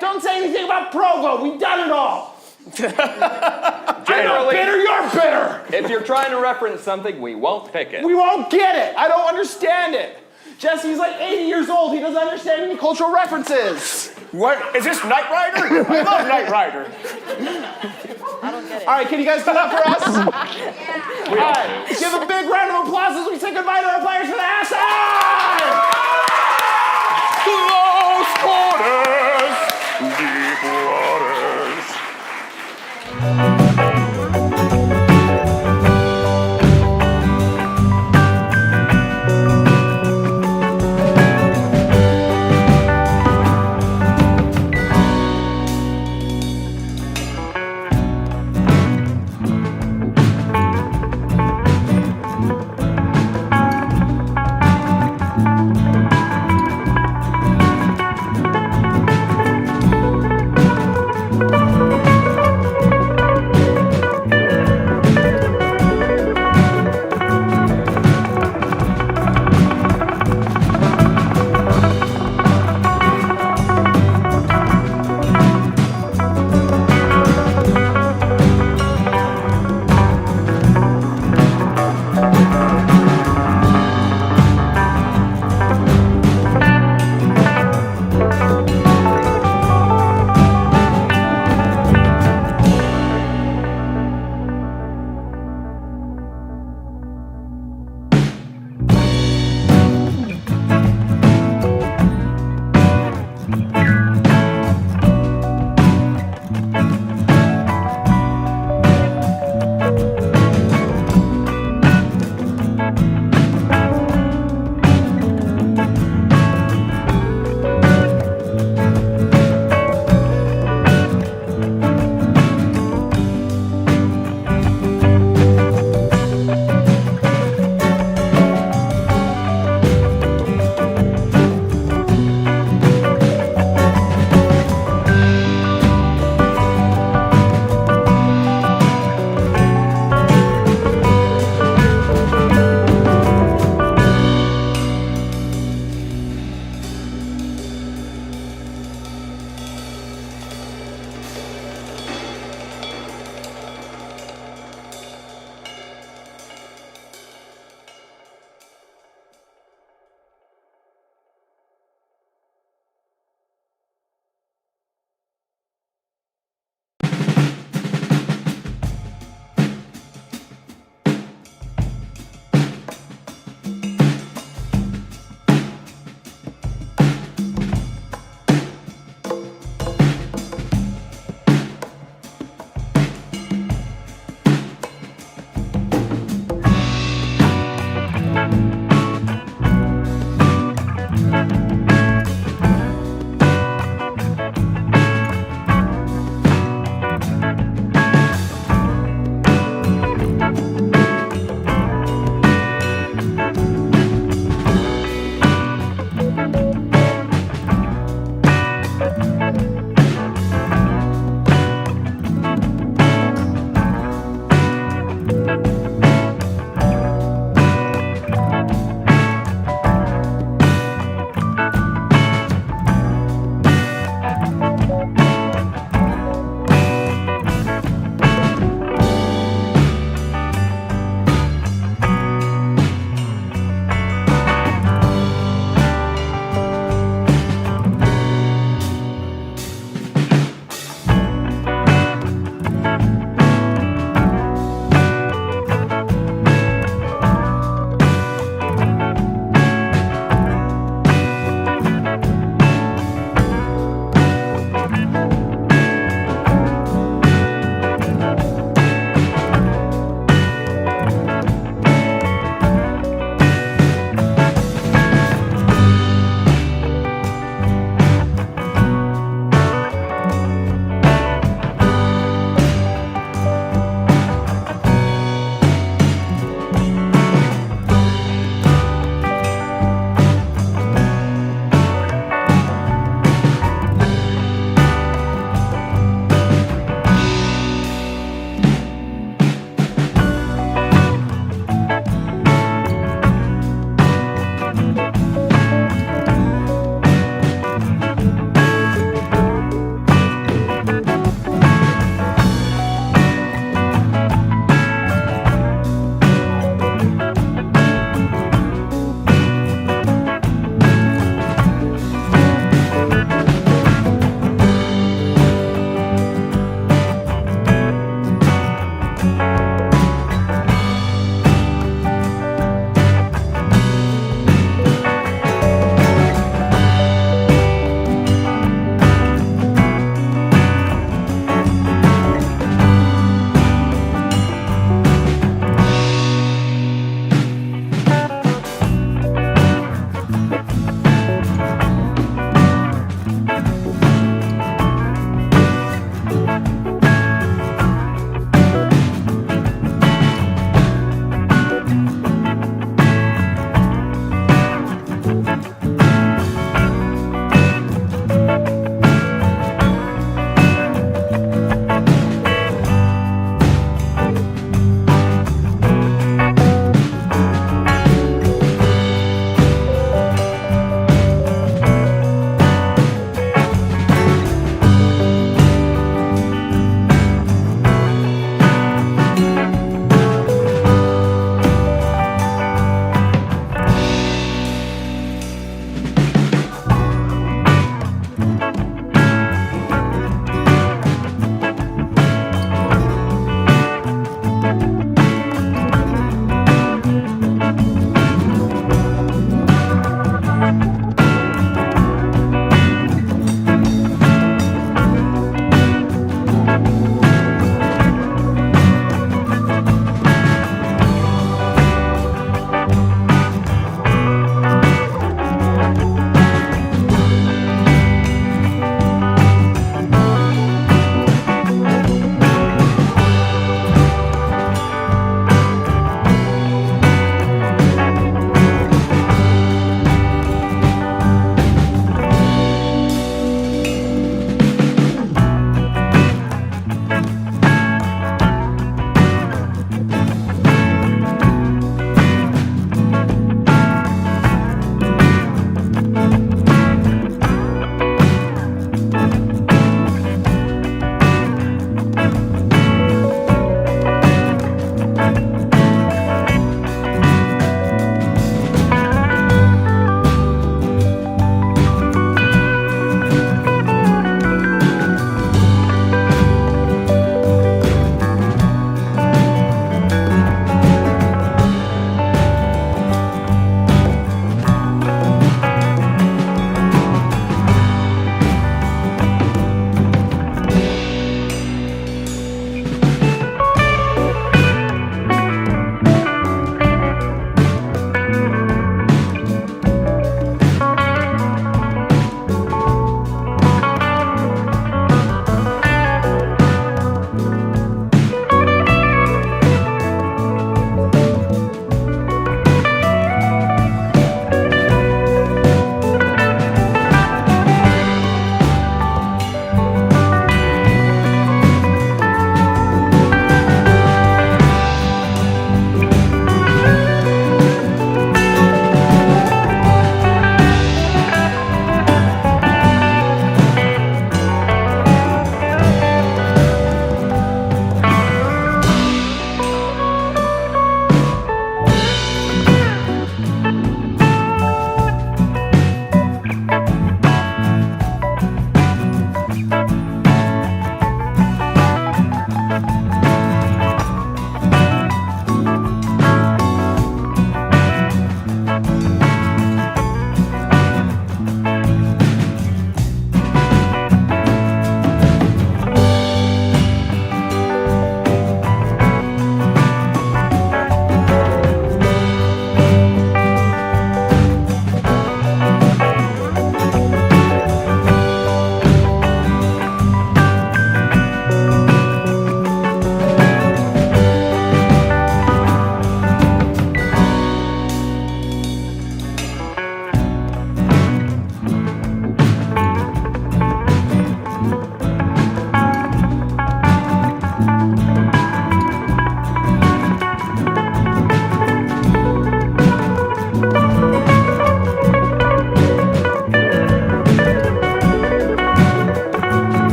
Don't say anything about Provo. We've done it all. I'm not bitter, you're bitter. If you're trying to reference something, we won't pick it. We won't get it. I don't understand it. Jesse's like 80 years old. He doesn't understand any cultural references. What? Is this Knight Rider? I love Knight Rider. I don't get it. All right, can you guys do that for us? All right, give a big round of applause as we say goodbye to our players for the halftime. Close quarters, deep waters.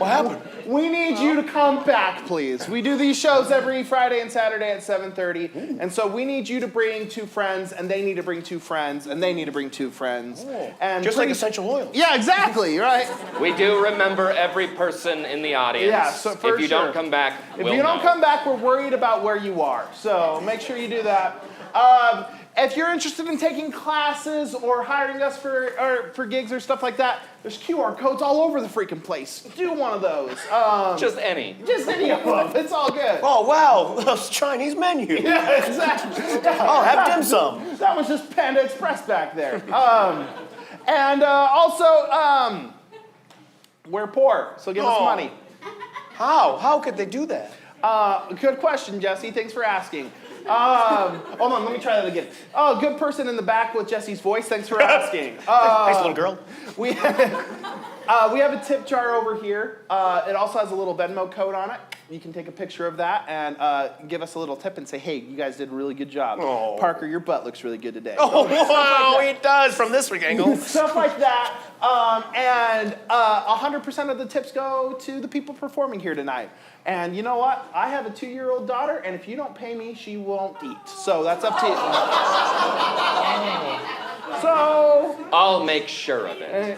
What happened? We need you to come back, please. We do these shows every Friday and Saturday at 7:30, and so we need you to bring 2 friends, and they need to bring 2 friends, and they need to bring 2 friends. And Just like essential oils. Yeah, exactly, right? We do remember every person in the audience. Yeah, so for if you sure. don't come back, If we'll you don't know. come back, we're worried about where you are. So make sure you do that. If you're interested in taking classes or hiring us for gigs or stuff like that, there's QR codes all over the freaking place. Do one of those. Just any. Just any of them. It's all good. Oh, wow. That's Chinese menu. Yeah, exactly. Oh, have dim sum. That was just Panda Express back there. And also, we're poor, so give us Oh. money. How? How could they do that? Good question, Jesse. Thanks for asking. Hold on, let me try that again. Oh, good person in the back with Jesse's voice. Thanks for asking. Nice little girl. We have a tip jar over here. It also has a little Venmo code on it. You can take a picture of that and give us a little tip and say, hey, you guys did a really good job. Oh. Parker, your butt looks really good today. Oh, wow, it does from this angle. Stuff like that. And 100% of the tips go to the people performing here tonight. And you know what? I have a 2-year-old daughter, and if you don't pay me, she won't eat. So that's up to you. So I'll make sure of it.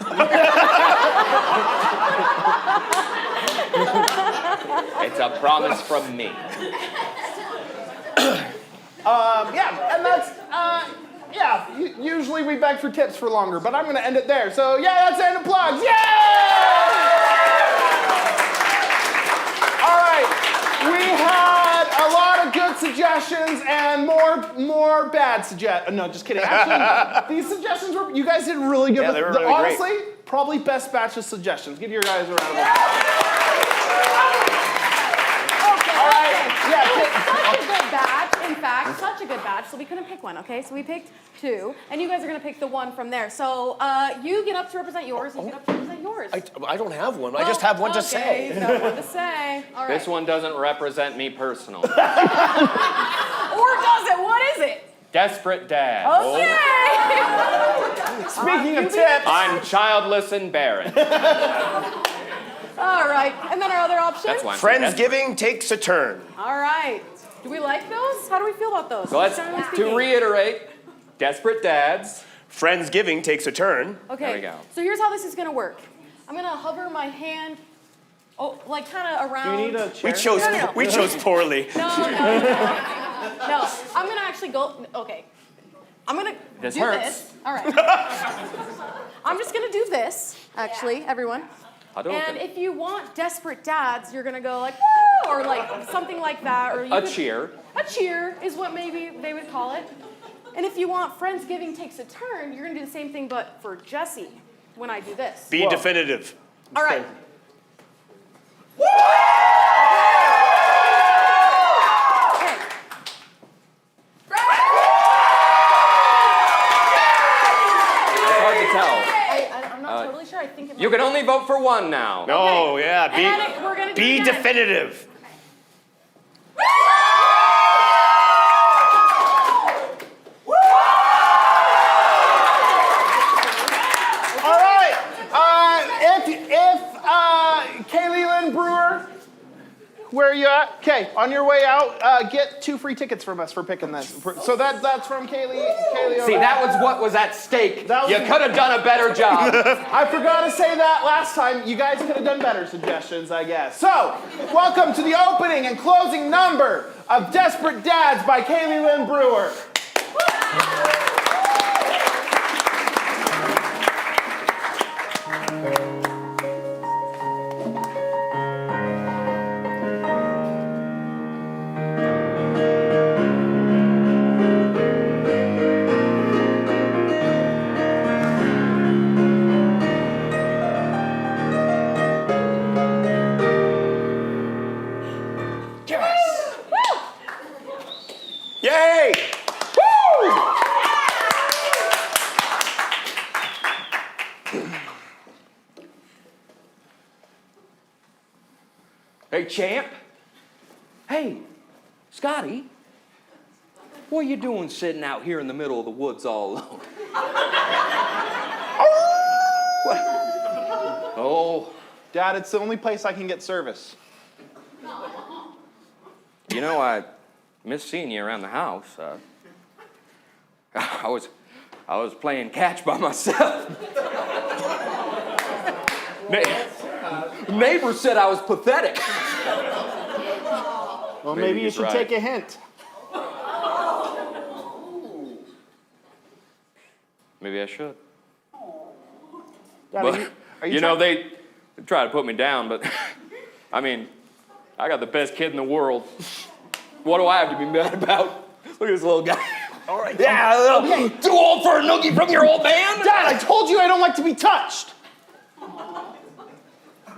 It's a promise from me. yeah, and that's usually we beg for tips for longer, but I'm going to end it there. So yeah, that's the end of plugs. Yay! All right, we had a lot of good suggestions and more bad suggestions. No, just kidding. Actually, these suggestions you guys did really good. Yeah, they were really honestly, great. probably best batch of suggestions. Give your guys a round of applause. All right, yeah. Such a good batch, in fact, such a good batch. So we couldn't pick one, okay? So we picked 2, and you guys are gonna pick the one from there. So you get up to represent yours, you get up to represent yours. I don't have one. I just have one to Okay, say. you've got one to say. All right. This one doesn't represent me personally. Or does it? What is it? Desperate dad. Okay. Speaking of you tips, I'm childless and barren. All right. And then our other option? That's why I'm saying desperate. Friendsgiving takes a turn. All right. Do we like those? How do we feel about those? So let's, Generally to speaking. reiterate, desperate dads. Friendsgiving takes a turn. Okay. There we go. So here's how this is gonna work. I'm gonna hover my hand, like kind of do around. you need a chair? No. We chose poorly. No. No. I'm gonna actually go. Okay. I'm gonna This do hurts. this. All right. I'm just gonna do this. Actually, everyone. And Hadouken. if you want desperate dads, you're gonna go like woo, or like something like that, or you A could- cheer. A cheer is what maybe they would call it. And if you want Friendsgiving takes a turn, you're gonna do the same thing, but for Jesse when I do this. Be definitive. All right. Okay. It's hard to tell. I'm not totally sure. I think it You might can only vote for one now. Oh, yeah. And then we're gonna do Be it again. definitive. All right. If Kaylee Lynn Brewer, where are you at? Okay, on your way out, get 2 free tickets from us for picking this. So that's from Kaylee. Kaylee See, over that there. was what was at stake. That was- You could have done a better job. I forgot to say that last time. You guys could have done better suggestions, I guess. So, welcome to the opening and closing number of Desperate Dads by Kaylee Lynn Brewer. Yay! Hey, champ. Hey, Scotty. What are you doing sitting out here in the middle of the woods all alone? What? Oh, Dad, it's the only place I can get service. You know, I miss seeing you around the house. I was playing catch by myself. Neighbors said I was pathetic. Well, maybe you he's should right. take a hint. Maybe I should. Dad, But, are you know, they try to put me down, but I mean, I got the best kid in the world. What do I have to be mad about? Look at this little guy. All right. Yeah, okay. Too old for a noogie from your old man? Dad, I told you I don't like to be touched. Yeah,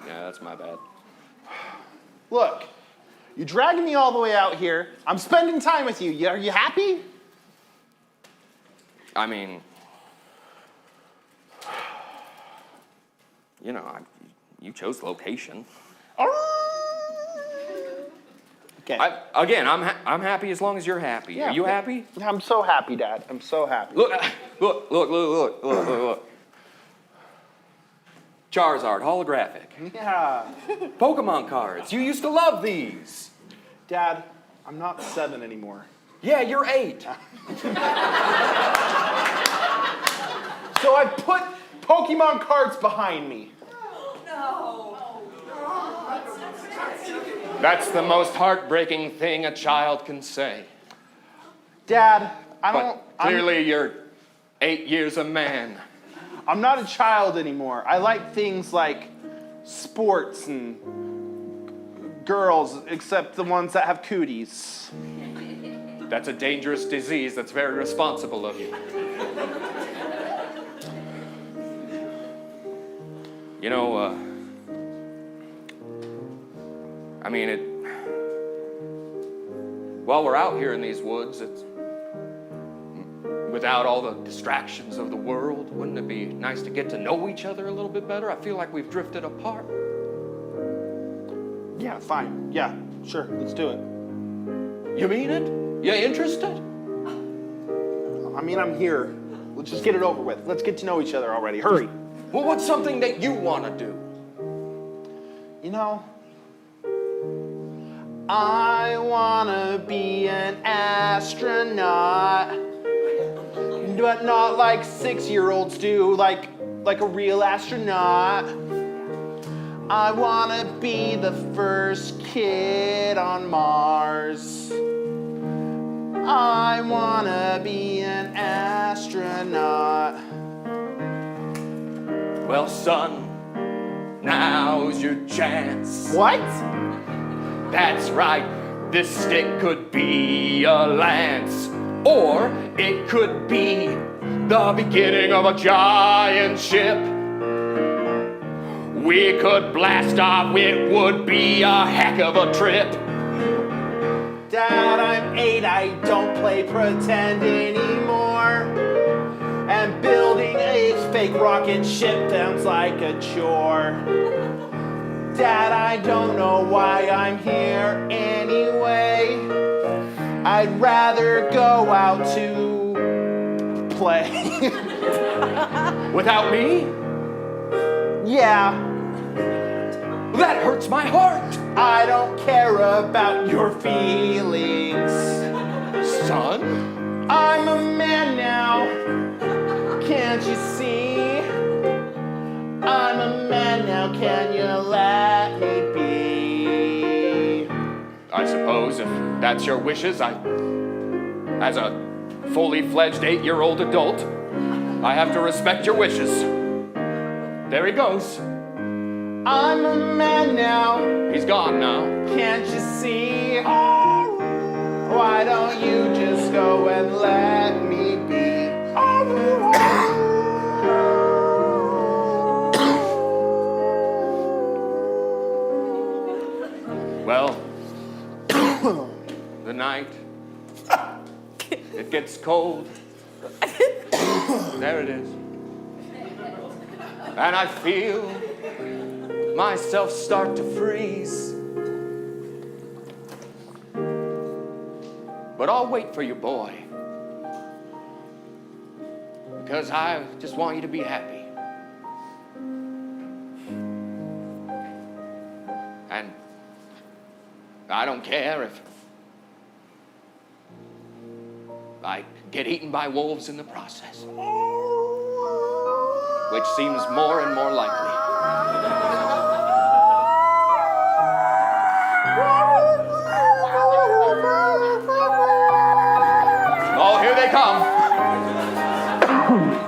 that's my bad. Look, you're dragging me all the way out here. I'm spending time with you. Are you happy? I mean, you know, you chose location. Okay. I'm happy as long as you're happy. Yeah, Are you okay. happy? I'm so happy, Dad. I'm so happy. Look. Charizard, holographic. Yeah. Pokemon cards. You used to love these. Dad, I'm not 7 anymore. Yeah, you're 8. So I put Pokemon cards behind me. That's the most heartbreaking thing a child can say. Dad, But clearly you're 8 years a man. I'm not a child anymore. I like things like sports and girls, except the ones that have cooties. That's a dangerous disease. That's very responsible of you. You know, I mean, while we're out here in these woods, it's without all the distractions of the world, wouldn't it be nice to get to know each other a little bit better? I feel like we've drifted apart. Yeah, fine. Yeah, sure. Let's do it. You mean it? You interested? I mean, I'm here. Let's just get it over with. Let's get to know each other already. Hurry. Well, what's something that you want to do? You know, I wanna be an astronaut, but not like 6-year-olds do, like a real astronaut. I wanna be the first kid on Mars. I wanna be an astronaut. Well, son, now's your chance. What? That's right, this stick could be a lance, or it could be the beginning of a giant ship. We could blast off, it would be a heck of a trip. Dad, I'm 8, I don't play pretend anymore. And building a fake rocket ship sounds like a chore. Dad, I don't know why I'm here anyway. I'd rather go out to play. Without me? Yeah, That hurts my heart. I don't care about your feelings. Son? I'm a man now, can't you see? I'm a man now, can you let me be? I suppose if that's your wishes, as a fully fledged 8-year-old adult, I have to respect your wishes. There he goes. I'm a man now, He's gone now. can't you see? Why don't you just go and let me be? Well, the night, it gets cold. There it is. And I feel myself start to freeze. But I'll wait for you, boy. Because I just want you to be happy. And I don't care if I get eaten by wolves in the process, which seems more and more likely. Oh, here they come.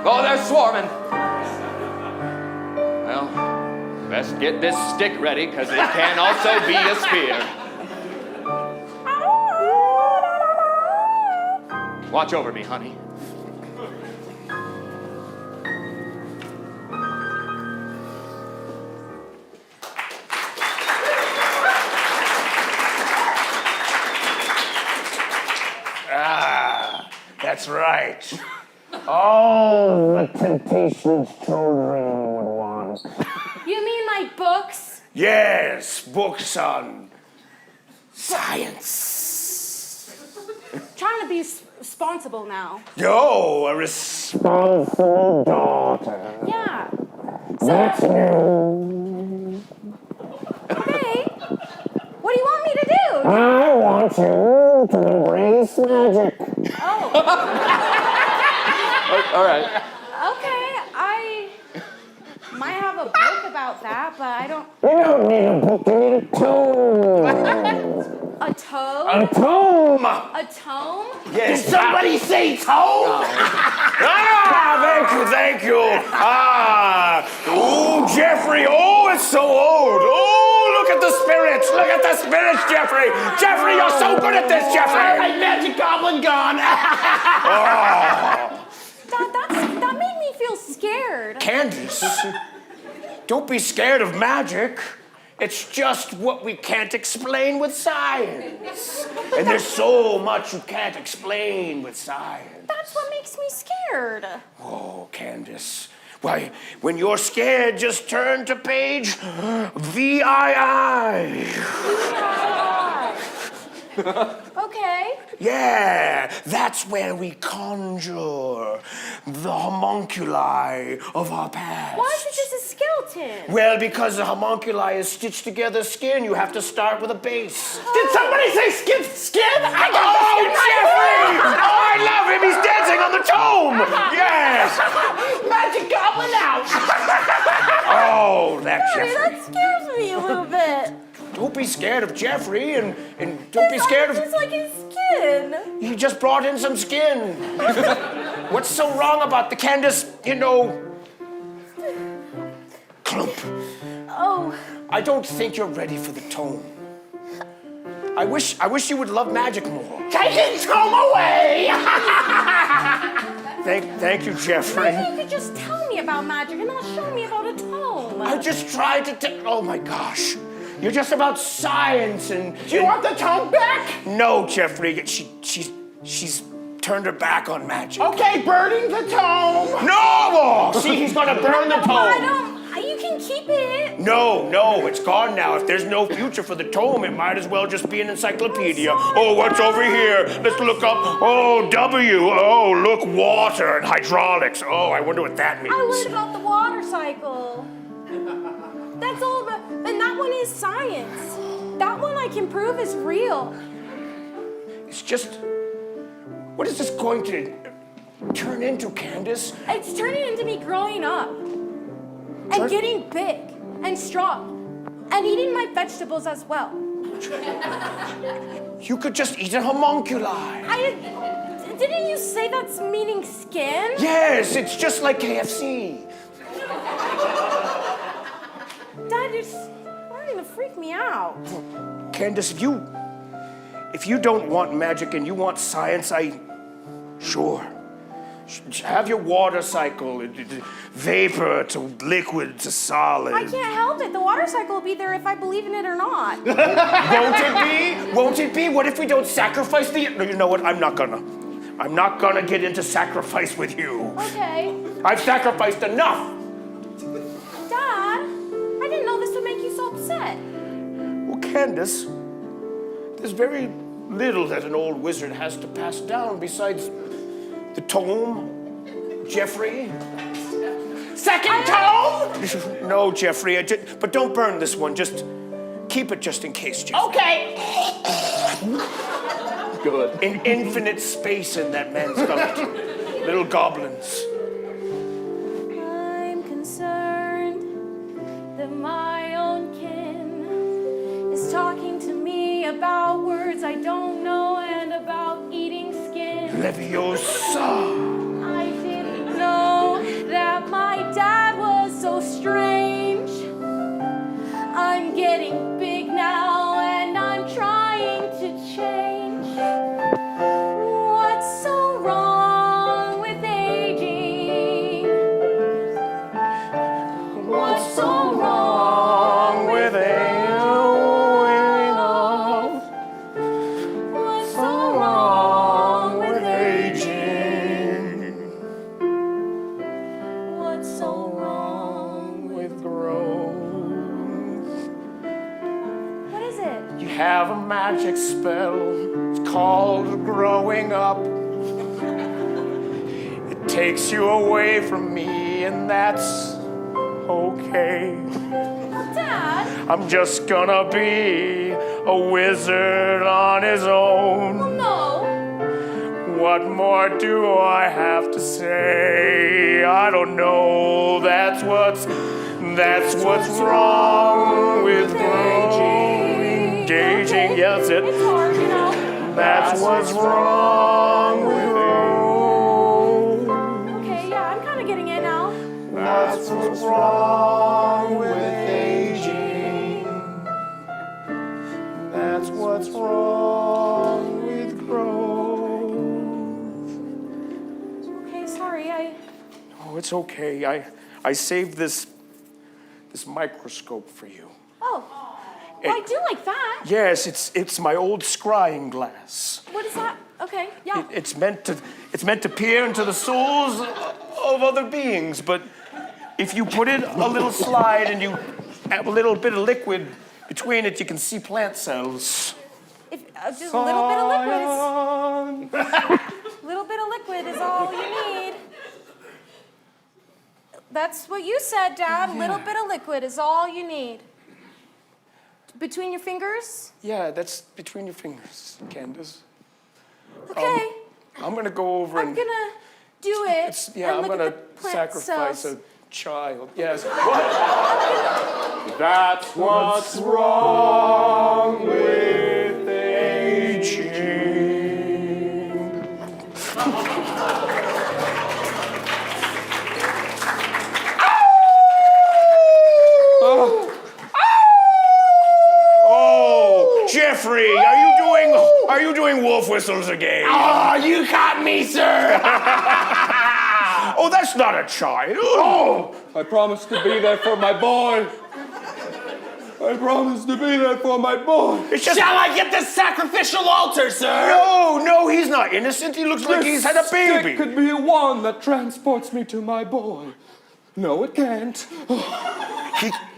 Oh, they're swarming. Well, best get this stick ready, because it can also be a spear. Watch over me, honey. That's right. All the temptations children would want. You mean like books? Yes, books on science. Trying to be responsible now. Yo, a responsible daughter. Yeah. That's new. Okay. What do you want me to do? I want you to embrace magic. Oh, All right. okay. I might have a book about that, but I don't. You don't need a book, you need a tome. A tome? A tome! A tome? Yes. Did somebody say tome? Thank you. Oh, Jeffrey, oh, it's so old. Oh, look at the spirits, Jeffrey. Jeffrey, you're so good at this, Jeffrey. My magic goblin gone. That made me feel scared. Candace, don't be scared of magic. It's just what we can't explain with science. And there's so much you can't explain with science. That's what makes me scared. Oh, Candace. Why, when you're scared, just turn to page VII. Okay. Yeah, that's where we conjure the homunculi of our past. Why is it just a skeleton? Well, because the homunculi is stitched together skin, you have to start with a base. Did somebody say skin? I got Oh, Jeffrey! Oh, I love him! He's dancing on the tome! Yes! magic goblin out. Oh, that Daddy, Jeffrey. that scares me a little bit. Don't be scared of Jeffrey, and don't be scared of... Just like his skin. He just brought in some skin. What's so wrong about the Candace, clump? Oh, I don't think you're ready for the tome. I wish you would love magic more. Take his tome away. Thank you, Jeffrey. maybe you could just tell me about magic and not show me about a tome. I just tried to tell... Oh, my gosh. You're just about science and... Do you want the tome back? No, Jeffrey. She's turned her back on magic. Okay, burning the tome. No! See, he's gonna burn the I tome. don't. You can keep it. No, it's gone now. If there's no future for the tome, it might as well just be an encyclopedia. Oh, what's over here? Let's look up. Oh, W. Oh, look, water and hydraulics. Oh, I wonder what that means. I learned about the water cycle. That's all about, and that one is science. That one I can prove is real. It's just, what is this going to turn into, Candace? It's turning into me growing up and getting big and strong and eating my vegetables as well. You could just eat a homunculi. Didn't you say that's meaning skin? Yes, it's just like KFC. Dad, you're starting to freak me out. Candace, if you don't want magic and you want science, sure. Have your water cycle, vapor to liquid to solid. I can't help it. The water cycle will be there if I believe in it or not. Won't it be? Won't it be? What if we don't sacrifice the... No, you know what? I'm not gonna get into sacrifice with you. Okay. I've sacrificed enough. Dad, I didn't know this would make you so upset. Well, Candace, there's very little that an old wizard has to pass down besides the tome, Jeffrey. Second tome? No, Jeffrey, but don't burn this one. Just keep it just in case, Jeffrey. Okay. Good. In infinite space in that man's stomach. Little goblins. I'm concerned that my own kin is talking to me about words I don't know and about eating skin. Leviosa. I didn't know that my dad was so strange. I'm getting big now and I'm trying to change. What's so wrong with aging? What's so wrong with What's so wrong with aging? What's so wrong? With growth. What is it? You have a magic spell. It's called growing up. It takes you away from me, and that's okay. Dad? I'm just gonna be a wizard on his own. No. What more do I have to say? I don't know. That's what's wrong with growing. Engaging, yes, It's hard, you know. that's what's wrong with growing. Okay, yeah, I'm kind of getting it now. That's what's wrong with aging. That's what's wrong with growth. Okay, sorry, Oh, it's okay. I saved this microscope for you. Oh, well, I do like that. Yes, it's my old scrying glass. What is that? Okay, yeah. It's meant to peer into the souls of other beings, but if you put it a little slide and you add a little bit of liquid between it, you can see plant cells. If just a little bit of liquid is all you need. That's what you said, Dad. A little bit of liquid is all you need. Between your fingers? Yeah, that's between your fingers, Candace. Okay. I'm gonna go over I'm and gonna do it. yeah, and I'm look gonna at the plant sacrifice cells. a child. Yes. That's what's wrong with aging. Oh, Jeffrey, are you doing wolf whistles again? Oh, you caught me, sir. Oh, that's not a child. Oh, I promised to be there for my boy. I promised to be there for my boy. It's just Shall I get the sacrificial altar, sir? no, he's not innocent. He looks like he's had a Stick baby. could be a wand that transports me to my boy. No, it can't.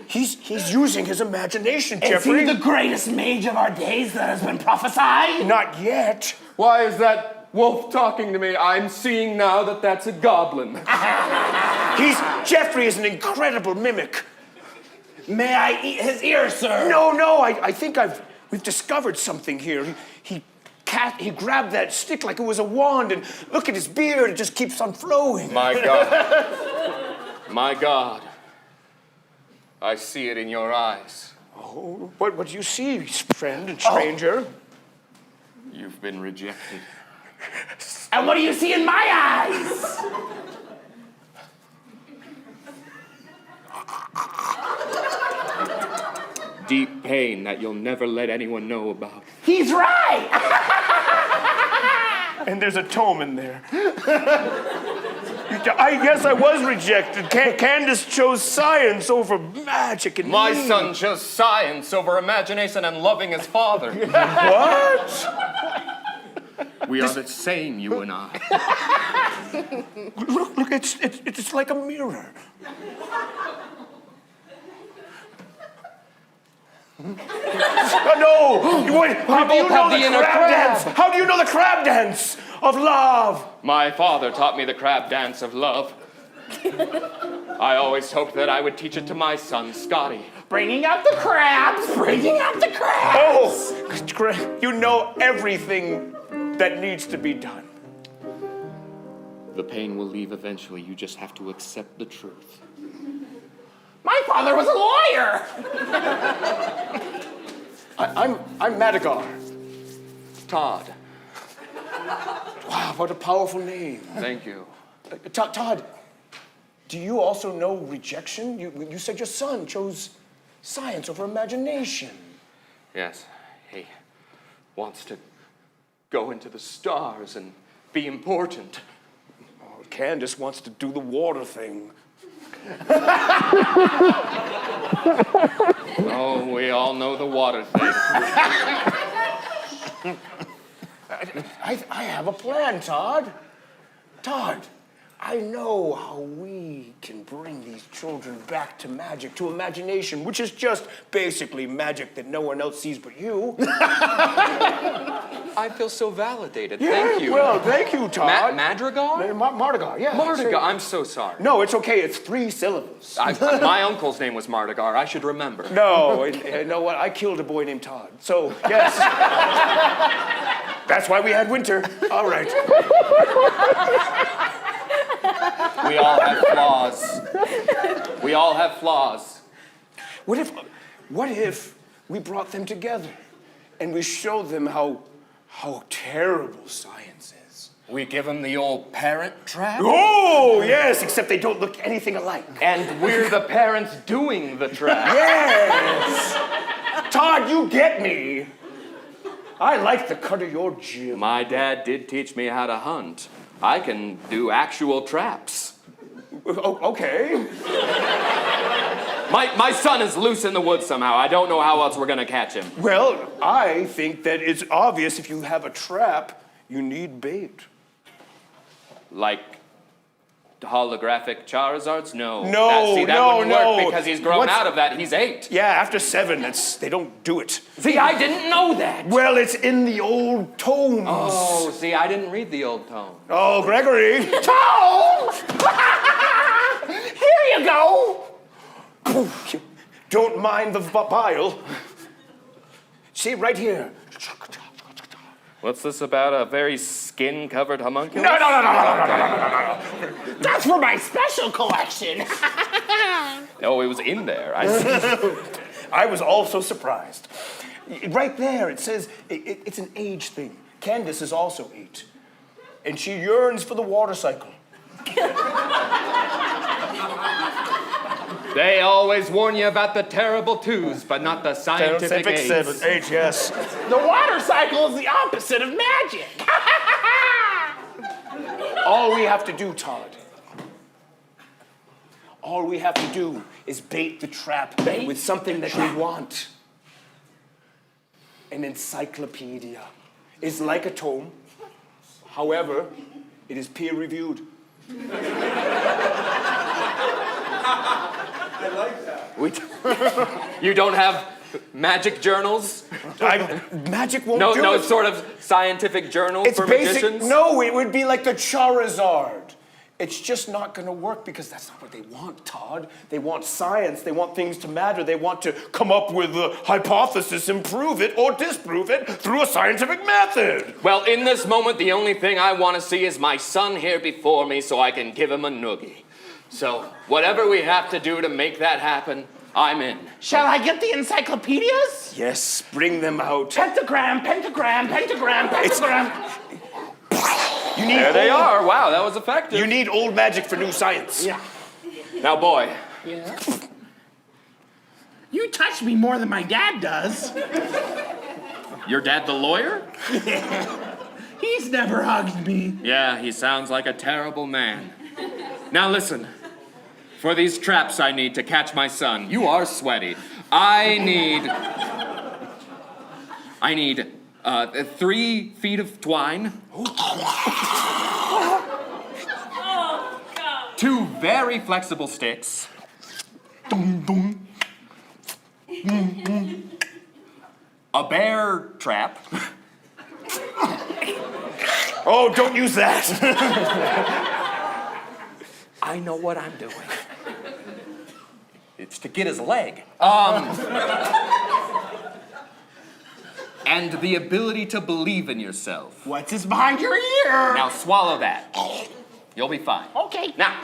He's using his imagination, Is Jeffrey. he the greatest mage of our days that has been prophesied? Not yet. Why is that wolf talking to me? I'm seeing now that that's a goblin. Jeffrey is an incredible mimic. May I eat his ear, sir? No, I think we've discovered something here. He grabbed that stick like it was a wand, and look at his beard, it just keeps on flowing. My God. My God. I see it in your eyes. Oh, what do you see, friend and stranger? You've been rejected. And what do you see in my eyes? Deep pain that you'll never let anyone know about. He's right. And there's a tome in there. I guess I was rejected. Candace chose science over magic and My me. son chose science over imagination and loving his father. What? We are the same, you and I. Look, it's like a mirror. Oh, no! Wait, how do you both know have the the inner crab crab. dance? How do you know the crab dance of love? My father taught me the crab dance of love. I always hoped that I would teach it to my son, Scotty. Bringing out the crabs, bringing out the crabs. Oh, you know everything that needs to be done. The pain will leave eventually. You just have to accept the truth. My father was a lawyer. I'm Madagar. Todd. Wow, what a powerful name. Thank you. Todd, do you also know rejection? You said your son chose science over imagination. Yes, he wants to go into the stars and be important. Oh, Candace wants to do the water thing. Oh, we all know the water thing. I have a plan, Todd. Todd, I know how we can bring these children back to magic, to imagination, which is just basically magic that no one else sees but you. I feel so validated. Thank you. Well, thank you, Todd. Madrigal? Mardigar, yeah. Mardigal. I'm so sorry. No, it's okay. It's 3 syllables. My uncle's name was Mardigar. I should remember. No, you know what? I killed a boy named Todd. So, yes. That's why we had winter. All right. We all have flaws. We all have flaws. What if we brought them together and we showed them how terrible science is? We give them the old parent trap. Oh, yes, except they don't look anything alike. And we're the parents doing the trap. Yes! Todd, you get me. I like the cut of your jib. My dad did teach me how to hunt. I can do actual traps. Oh, okay. My son is loose in the woods somehow. I don't know how else we're gonna catch him. Well, I think that it's obvious if you have a trap, you need bait. Like holographic Charizards? No. No, that no, wouldn't no. work because he's grown What's- out of that. He's 8. Yeah, after 7, they don't do it. See, I didn't know that. Well, it's in the old tomes. Oh, see, I didn't read the old tome. Oh, Gregory. Tones! Here you go. Don't mind the bile. See, right here. What's this about a very skin-covered homunculus? No. That's for my special collection. Oh, it was in there. I see. I was also surprised. Right there, it says it's an age thing. Candace is also 8. And she yearns for the water cycle. They always warn you about the terrible 2s, but not the scientific 8s. Age, yes. The water cycle is the opposite of magic. All we have to do, Todd, all we have to do is bait the trap with something that they want. An encyclopedia is like a tome. However, it is peer-reviewed. I like that. You don't have magic journals? Magic won't No, do no it. sort of scientific journal It's for basic. magicians? No, it would be like the Charizard. It's just not going to work because that's not what they want, Todd. They want science. They want things to matter. They want to come up with a hypothesis and prove it or disprove it through a scientific method. Well, in this moment, the only thing I want to see is my son here before me so I can give him a noogie. So, whatever we have to do to make that happen, I'm in. Shall I get the encyclopedias? Yes, bring them out. Pentagram, pentagram, pentagram, pentagram. You need There they old- are. Wow, that was effective. You need old magic for new science. Yeah. Now, boy, Yeah. You touch me more than my dad does. your dad the lawyer? He's never hugged me. Yeah, he sounds like a terrible man. Now listen, for these traps I need to catch my son, you are sweaty. I need 3 feet of twine. 2 very flexible sticks. A bear trap. Oh, don't use that. I know what I'm doing. It's to get his leg. And the ability to believe in yourself. What's this behind your ear? Now swallow that. You'll be fine. Okay. Now.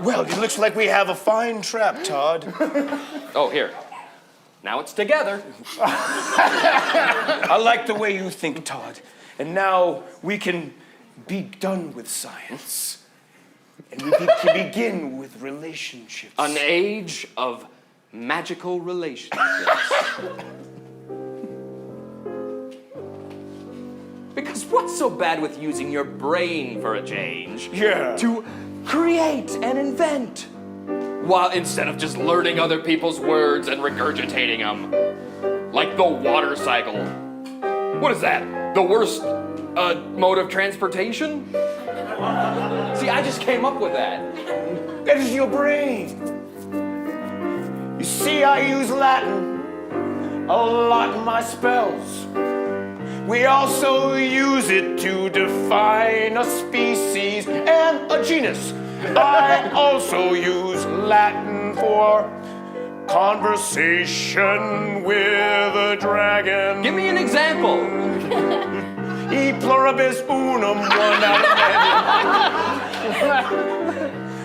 Well, it looks like we have a fine trap, Todd. Oh, here. Now it's together. I like the way you think, Todd. And now we can be done with science. And we can begin with relationships. An age of magical relationships. Because what's so bad with using your brain for a change? Yeah. To create and invent. While instead of just learning other people's words and regurgitating them. Like the water cycle. What is that? The worst mode of transportation? See, I just came up with that. That is your brain. You see, I use Latin a lot in my spells. We also use it to define a species and a genus. I also use Latin for conversation with a dragon. Give me an example. E pluribus unum, one out of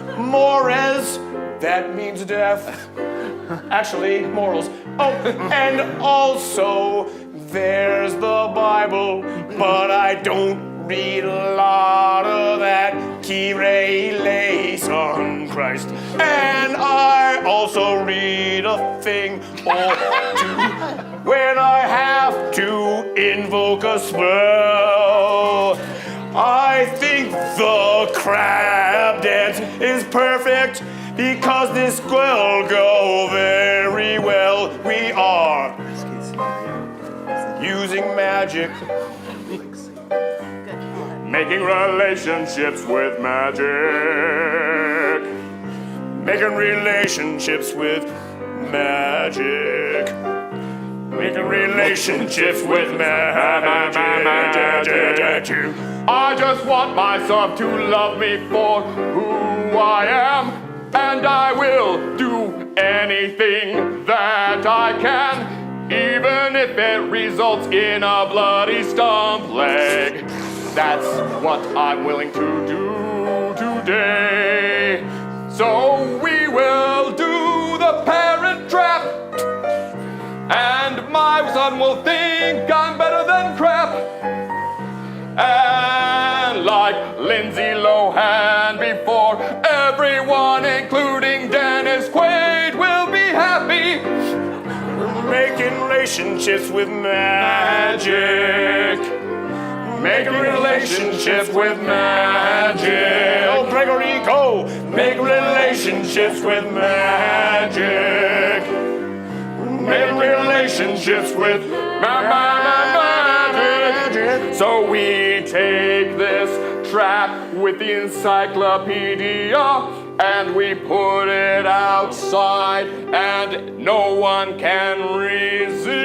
many. Mores, that means death. Actually, morals. Oh, and also there's the Bible, but I don't read a lot of that. Kyrie eleison, Christ. And I also read a thing or two when I have to invoke a spell. I think the crab dance is perfect because this will go very well. We are using magic, making relationships with magic, making relationships with magic, making relationships with magic. I just want myself to love me for who I am, and I will do anything that I can, even if it results in a bloody stump leg. That's what I'm willing to do today. So we will do the parent trap, and my son will think I'm better than crap. And like Lindsay Lohan before, everyone, including Dennis Quaid, will be happy. We're making relationships with magic. Making relationships with magic. Oh, Gregory, go! Make relationships with magic. Make relationships with magic. So we take this trap with the encyclopedia and we put it outside and no one can resist.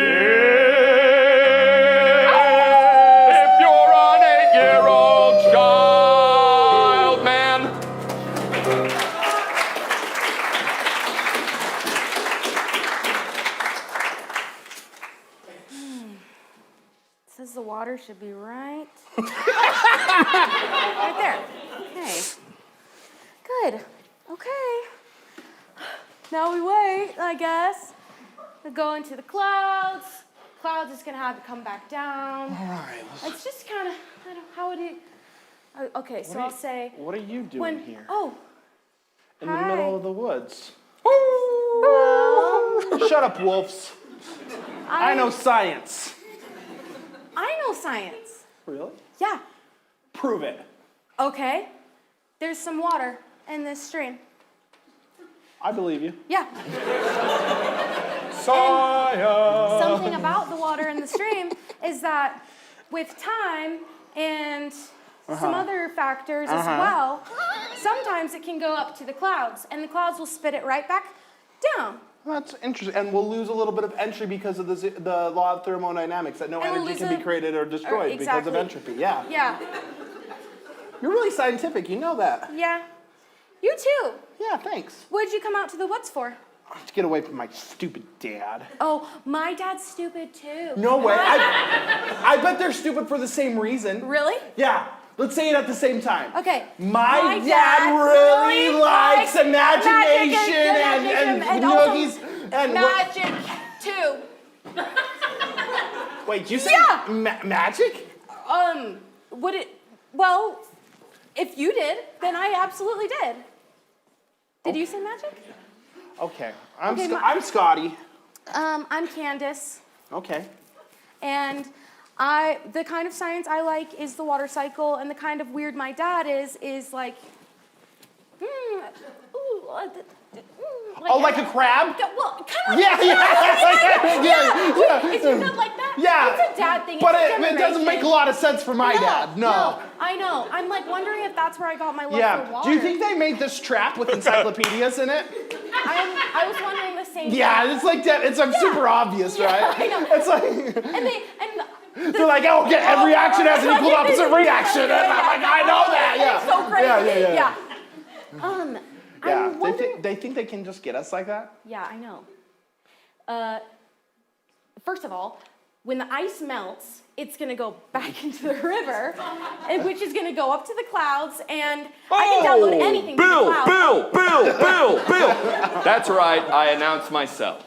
Says the water should be right right there. Okay. Good. Okay. Now we wait, I guess. We go into the clouds. Clouds is gonna have to come back down. All right. It's just kind of, I don't know, how would it? Okay, so I'll say. What are you doing here? Oh. In the middle of the woods. Well, Shut up, wolves. I know science. I know science. Really? Yeah. Prove it. Okay. There's some water in this stream. I believe you. Yeah. Science. Something about the water in the stream is that with time and some other factors as well, sometimes it can go up to the clouds, and the clouds will spit it right back down. That's interesting. And we'll lose a little bit of entry because of the law of thermodynamics, that no And we'll energy lose can be created or destroyed because of exactly. entropy. Yeah. Yeah. You're really scientific. You know that. Yeah. You too. Yeah, thanks. What did you come out to the woods for? To get away from my stupid dad. Oh, my dad's stupid too. No way. I bet they're stupid for the same reason. Really? Yeah. Let's say it at the same time. Okay. My dad really likes imagination and noogies and magic too. Wait, you say Yeah. magic? Well, if you did, then I absolutely did. Did you say magic? Okay. Okay, I'm Scotty. I'm Candace. Okay. And the kind of science I like is the water cycle, and the kind of weird my dad is like, Like a crab? Well, kind of. Yeah. Is your dad like that? Yeah. It's a dad thing. But it's a it doesn't make a lot of sense for my dad. No. I know. I'm like wondering if that's where I got my love for Yeah. water. Do you think they made this trap with encyclopedias in it? I was wondering the same thing. Yeah, it's like that. It's like super obvious, right? I know. It's like they're like, oh, every action has an equal opposite reaction. And I'm like, I know that. Yeah. It's so crazy. Yeah. I'm They wondering. think they can just get us like that? Yeah, I know. First of all, when the ice melts, it's gonna go back into the river, and which is gonna go up to the clouds, and I can download anything to the clouds. Bill. That's right, I announced myself.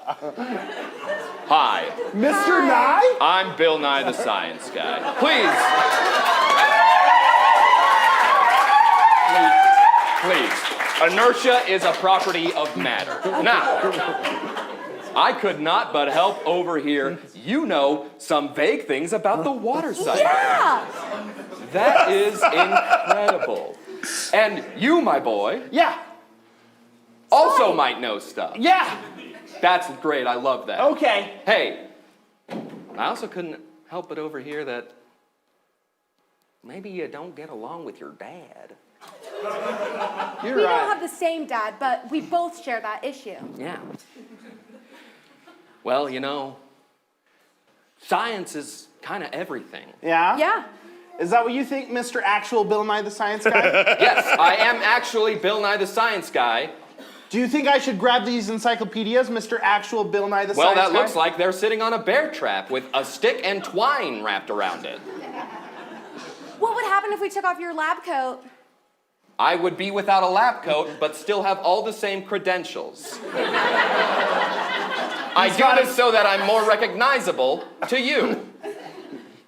Hi, Mr. Nye? I'm Bill Nye the Science Guy. Please. Inertia is a property of matter. Now, I could not but help overhear some vague things about the water cycle. Yeah. That is incredible. And you, my boy, Yeah. also might know stuff. Yeah. That's great, I love that. Okay. Hey, I also couldn't help but overhear that maybe you don't get along with your dad. You're We right. don't have the same dad, but we both share that issue. Yeah. Well, science is kind of everything. Yeah? Yeah. Is that what you think, Mr. Actual Bill Nye the Science Guy? Yes, I am actually Bill Nye the Science Guy. Do you think I should grab these encyclopedias, Mr. Actual Bill Nye the Well, Science Guy? that looks like they're sitting on a bear trap with a stick and twine wrapped around it. What would happen if we took off your lab coat? I would be without a lab coat, but still have all the same credentials. I do this so that I'm more recognizable to you.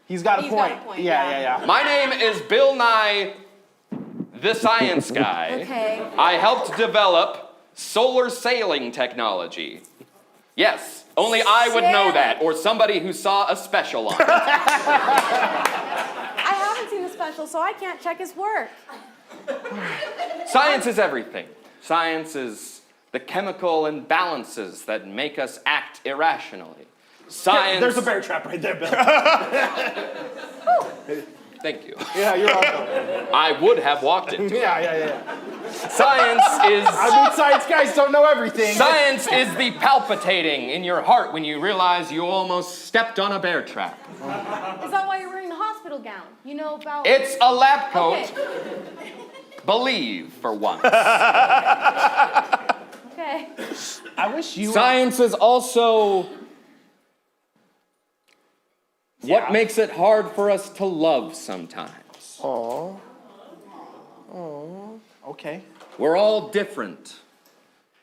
He's got a He's point. got a point, Yeah. My name is Bill Nye the Science Guy. Okay. I helped develop solar sailing technology. Yes, only I would know that, or somebody who saw a special on it. I haven't seen the special, so I can't check his work. Science is everything. Science is the chemical imbalances that make us act irrationally. Science... There's a bear trap right there, Bill. Thank you. Yeah, you're welcome. I would have walked into it. Yeah. Science is... I mean, science guys don't know everything. Science is the palpitating in your heart when you realize you almost stepped on a bear trap. Is that why you're wearing the hospital gown? You know about... It's a lab coat. Okay. Believe for once. Okay. I wish you... Science is also what makes it hard for us to love sometimes. Okay. We're all different.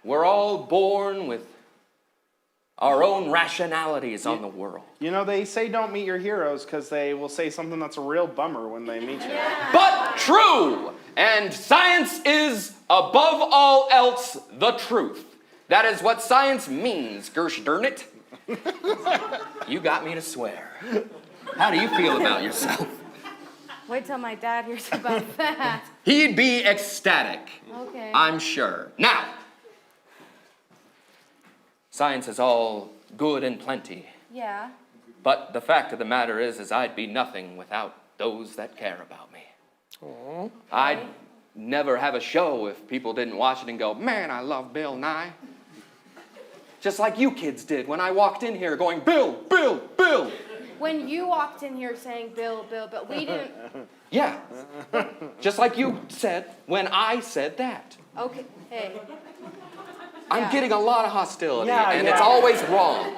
We're all born with our own rationalities on the world. You know, they say don't meet your heroes because they will say something that's a real bummer when they meet you. But true! And science is, above all else, the truth. That is what science means, gersh darn it. You got me to swear. How do you feel about yourself? Wait till my dad hears about that. He'd be ecstatic, Okay. I'm sure. Now, science is all good and plenty. Yeah. But the fact of the matter is I'd be nothing without those that care about me. I'd never have a show if people didn't watch it and go, man, I love Bill Nye. Just like you kids did when I walked in here going, Bill, Bill, Bill. When you walked in here saying Bill, Bill, but we didn't... Yeah, just like you said when I said that. Okay, hey. I'm Yeah. getting a lot of hostility, Yeah, and yeah. it's always wrong.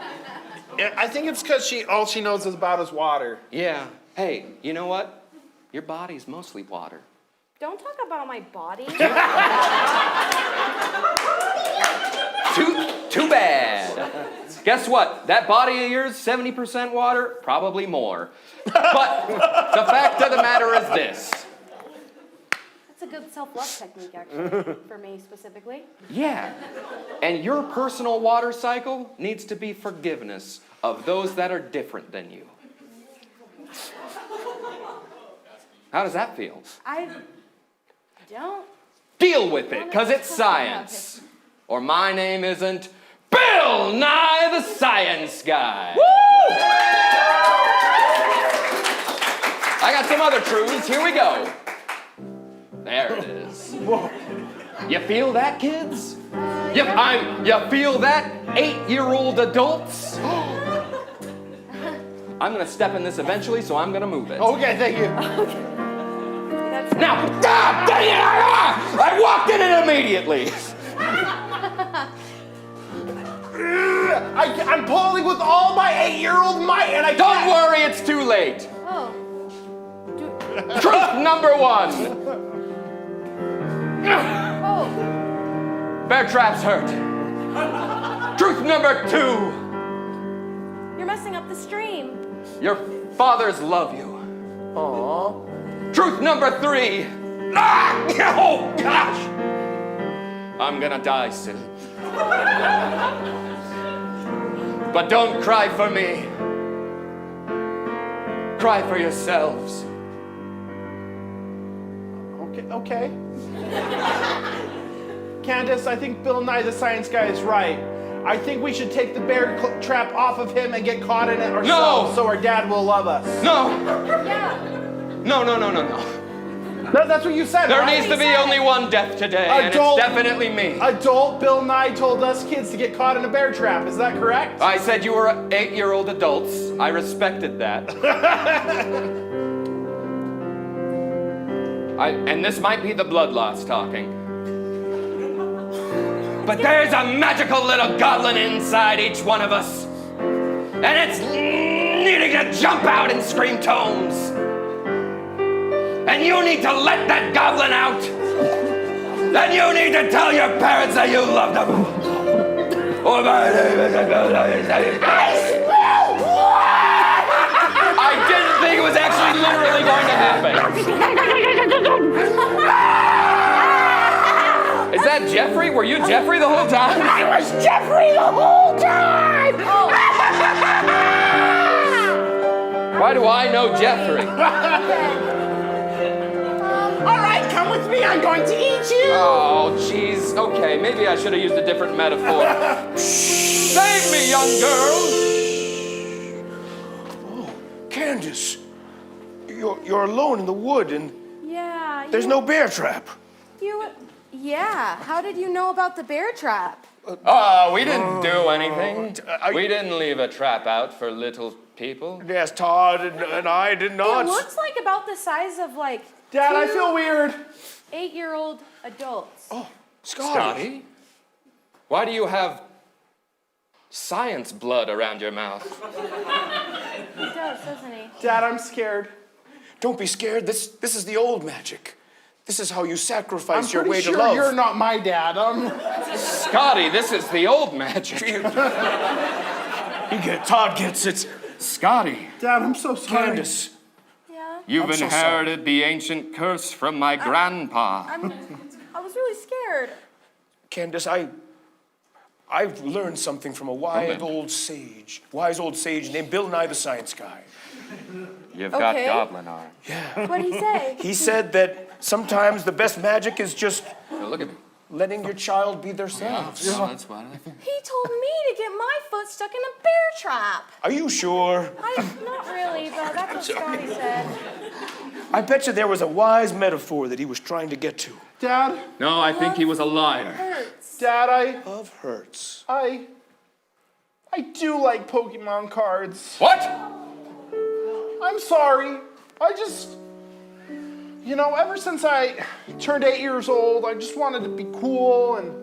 I think it's because all she knows about is water. Yeah. Hey, you know what? Your body's mostly water. Don't talk about my body. Too bad. Guess what? That body of yours, 70% water, probably more. But the fact of the matter is this. That's a good self-love technique, actually, for me specifically. Yeah. And your personal water cycle needs to be forgiveness of those that are different than you. How does that feel? I don't. Deal with it, because it's science. Or my name isn't Bill Nye the Science Guy. Woo! I got some other truths. Here we go. There it is. You feel that, kids? You feel that, 8-year-old adults? I'm going to step in this eventually, so I'm going to move it. Okay, thank you. That's Now, dang it! I walked in it immediately. I'm pulling with all my 8-year-old might, and I Don't can't. worry, it's too late. Oh. Truth number 1. Oh. Bear traps hurt. Truth number 2. You're messing up the stream. Your fathers love you. Aww. Truth number 3. Ah! Oh, gosh! I'm gonna die soon. But don't cry for me. Cry for yourselves. Okay. Candace, I think Bill Nye the Science Guy is right. I think we should take the bear trap off of him and get caught in it ourselves so our dad will love us. No! Yeah. No. No, that's what you said, There right? needs to be only one death today, and it's Adult- definitely me. Adult Bill Nye told us kids to get caught in a bear trap. Is that correct? I said you were 8-year-old adults. I respected that. And this might be the blood loss talking. But there's a magical little goblin inside each one of us. And it's needing to jump out and scream tones. And you need to let that goblin out. And you need to tell your parents that you love them. Or I didn't think it was actually literally going to happen. Is that Jeffrey? Were you Jeffrey the whole time? I was Jeffrey the whole time! Why do I know Jeffrey? All right, come with me. I'm going to eat you. Oh, jeez. Okay, maybe I should have used a different metaphor. Save me, young girl! Candace, you're alone in the wood and Yeah. there's no bear trap. Yeah. How did you know about the bear trap? Oh, we didn't do anything. I- We didn't leave a trap out for little people. Yes, Todd and I did not. It looks like about the size of like Dad, I 2 feel weird. 8-year-old adults. Oh, Scotty? Why do you have science blood around your mouth? He does, doesn't he? Dad, I'm scared. Don't be scared. This is the old magic. This is how you I'm sacrifice your pretty way sure to love. you're not my dad. Scotty, this is the old magic. Todd gets it. Scotty, Dad, I'm so sorry. Candace, Yeah. you've I'm so inherited the ancient curse from my grandpa. I was really scared. Candace, I've learned something from a wise old sage named Bill Nye the Science Guy. You've Okay. got goblin arm. What'd he say? He said that sometimes the best magic is just Now look at me. letting your child be themselves. That's what I think. He told me to get my foot stuck in a bear trap. Are you sure? Not really, but that's what Scotty said. I bet you there was a wise metaphor that he was trying to get to. Dad, No, I think he was a liar. Hurts. Dad, Love hurts. I do like Pokemon cards. What? I'm sorry. You know, ever since I turned 8 years old, I just wanted to be cool, and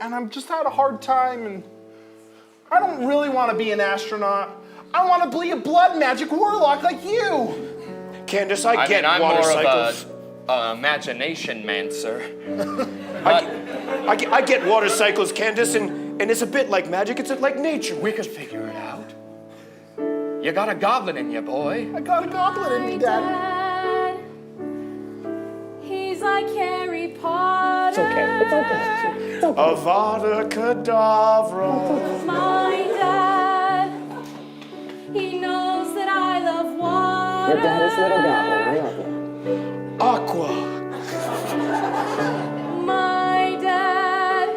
I'm just had a hard time, and I don't really want to be an astronaut. I want to be a blood magic warlock like you. Candace, I get I'm water more cycles. of a imagination man, sir. I get water cycles, Candace, and it's a bit like magic. It's like nature. We could figure it out. You got a goblin in you, boy. I got a goblin in me, Daddy. Dad, he's like Harry Potter. Avada Kedavra. My dad, he knows that I love water. Your daddy's little goblin, I love you. Aqua. My dad,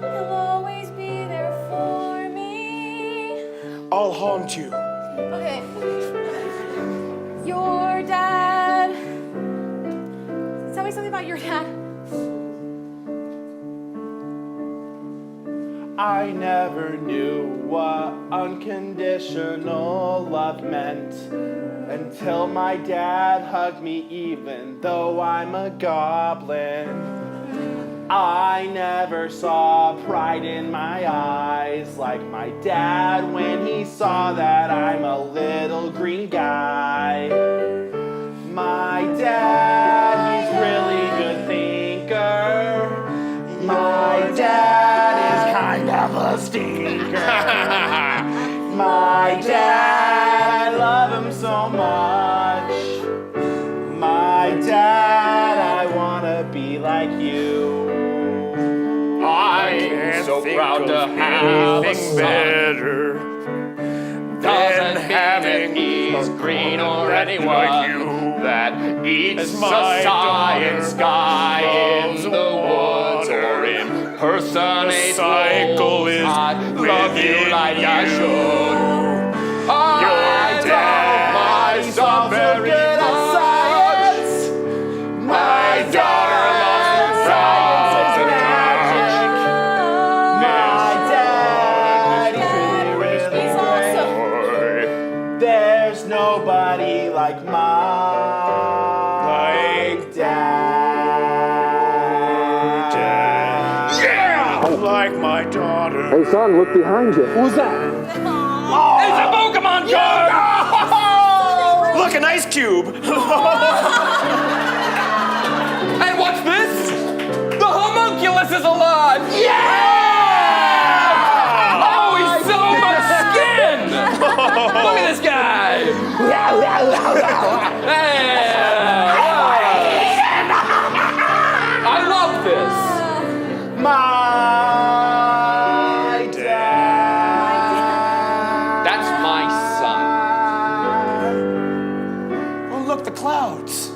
he'll always be there for me. I'll haunt you. Okay. Your dad. Tell me something about your dad. I never knew what unconditional love meant until my dad hugged me even though I'm a goblin. I never saw pride in my eyes like my dad when he saw that I'm a little green guy. My dad, he's really good thinker. My dad is kind of a stinker. My dad, I love him so much. My dad, I wanna be like you. I'm so proud to have a son. better Doesn't mean that he's green or anyone that eats a my science daughter guy in loves the woods or water. impersonates The cycle wolves. is I love you within like I you. should. I dad love myself very good at much. science. My daughter loves Science is water. magic. My dad, he's really, really He's great. awesome. There's nobody like my dad. Yeah! Like my daughter. Hey, son, look behind you. Who's that? It's a Pokemon card! Look, an ice cube. And what's this? The homunculus is alive! Yeah! Oh, he's so much skin! Look at this guy! Hey! I love this. My dad. That's my son. Oh, look, the clouds.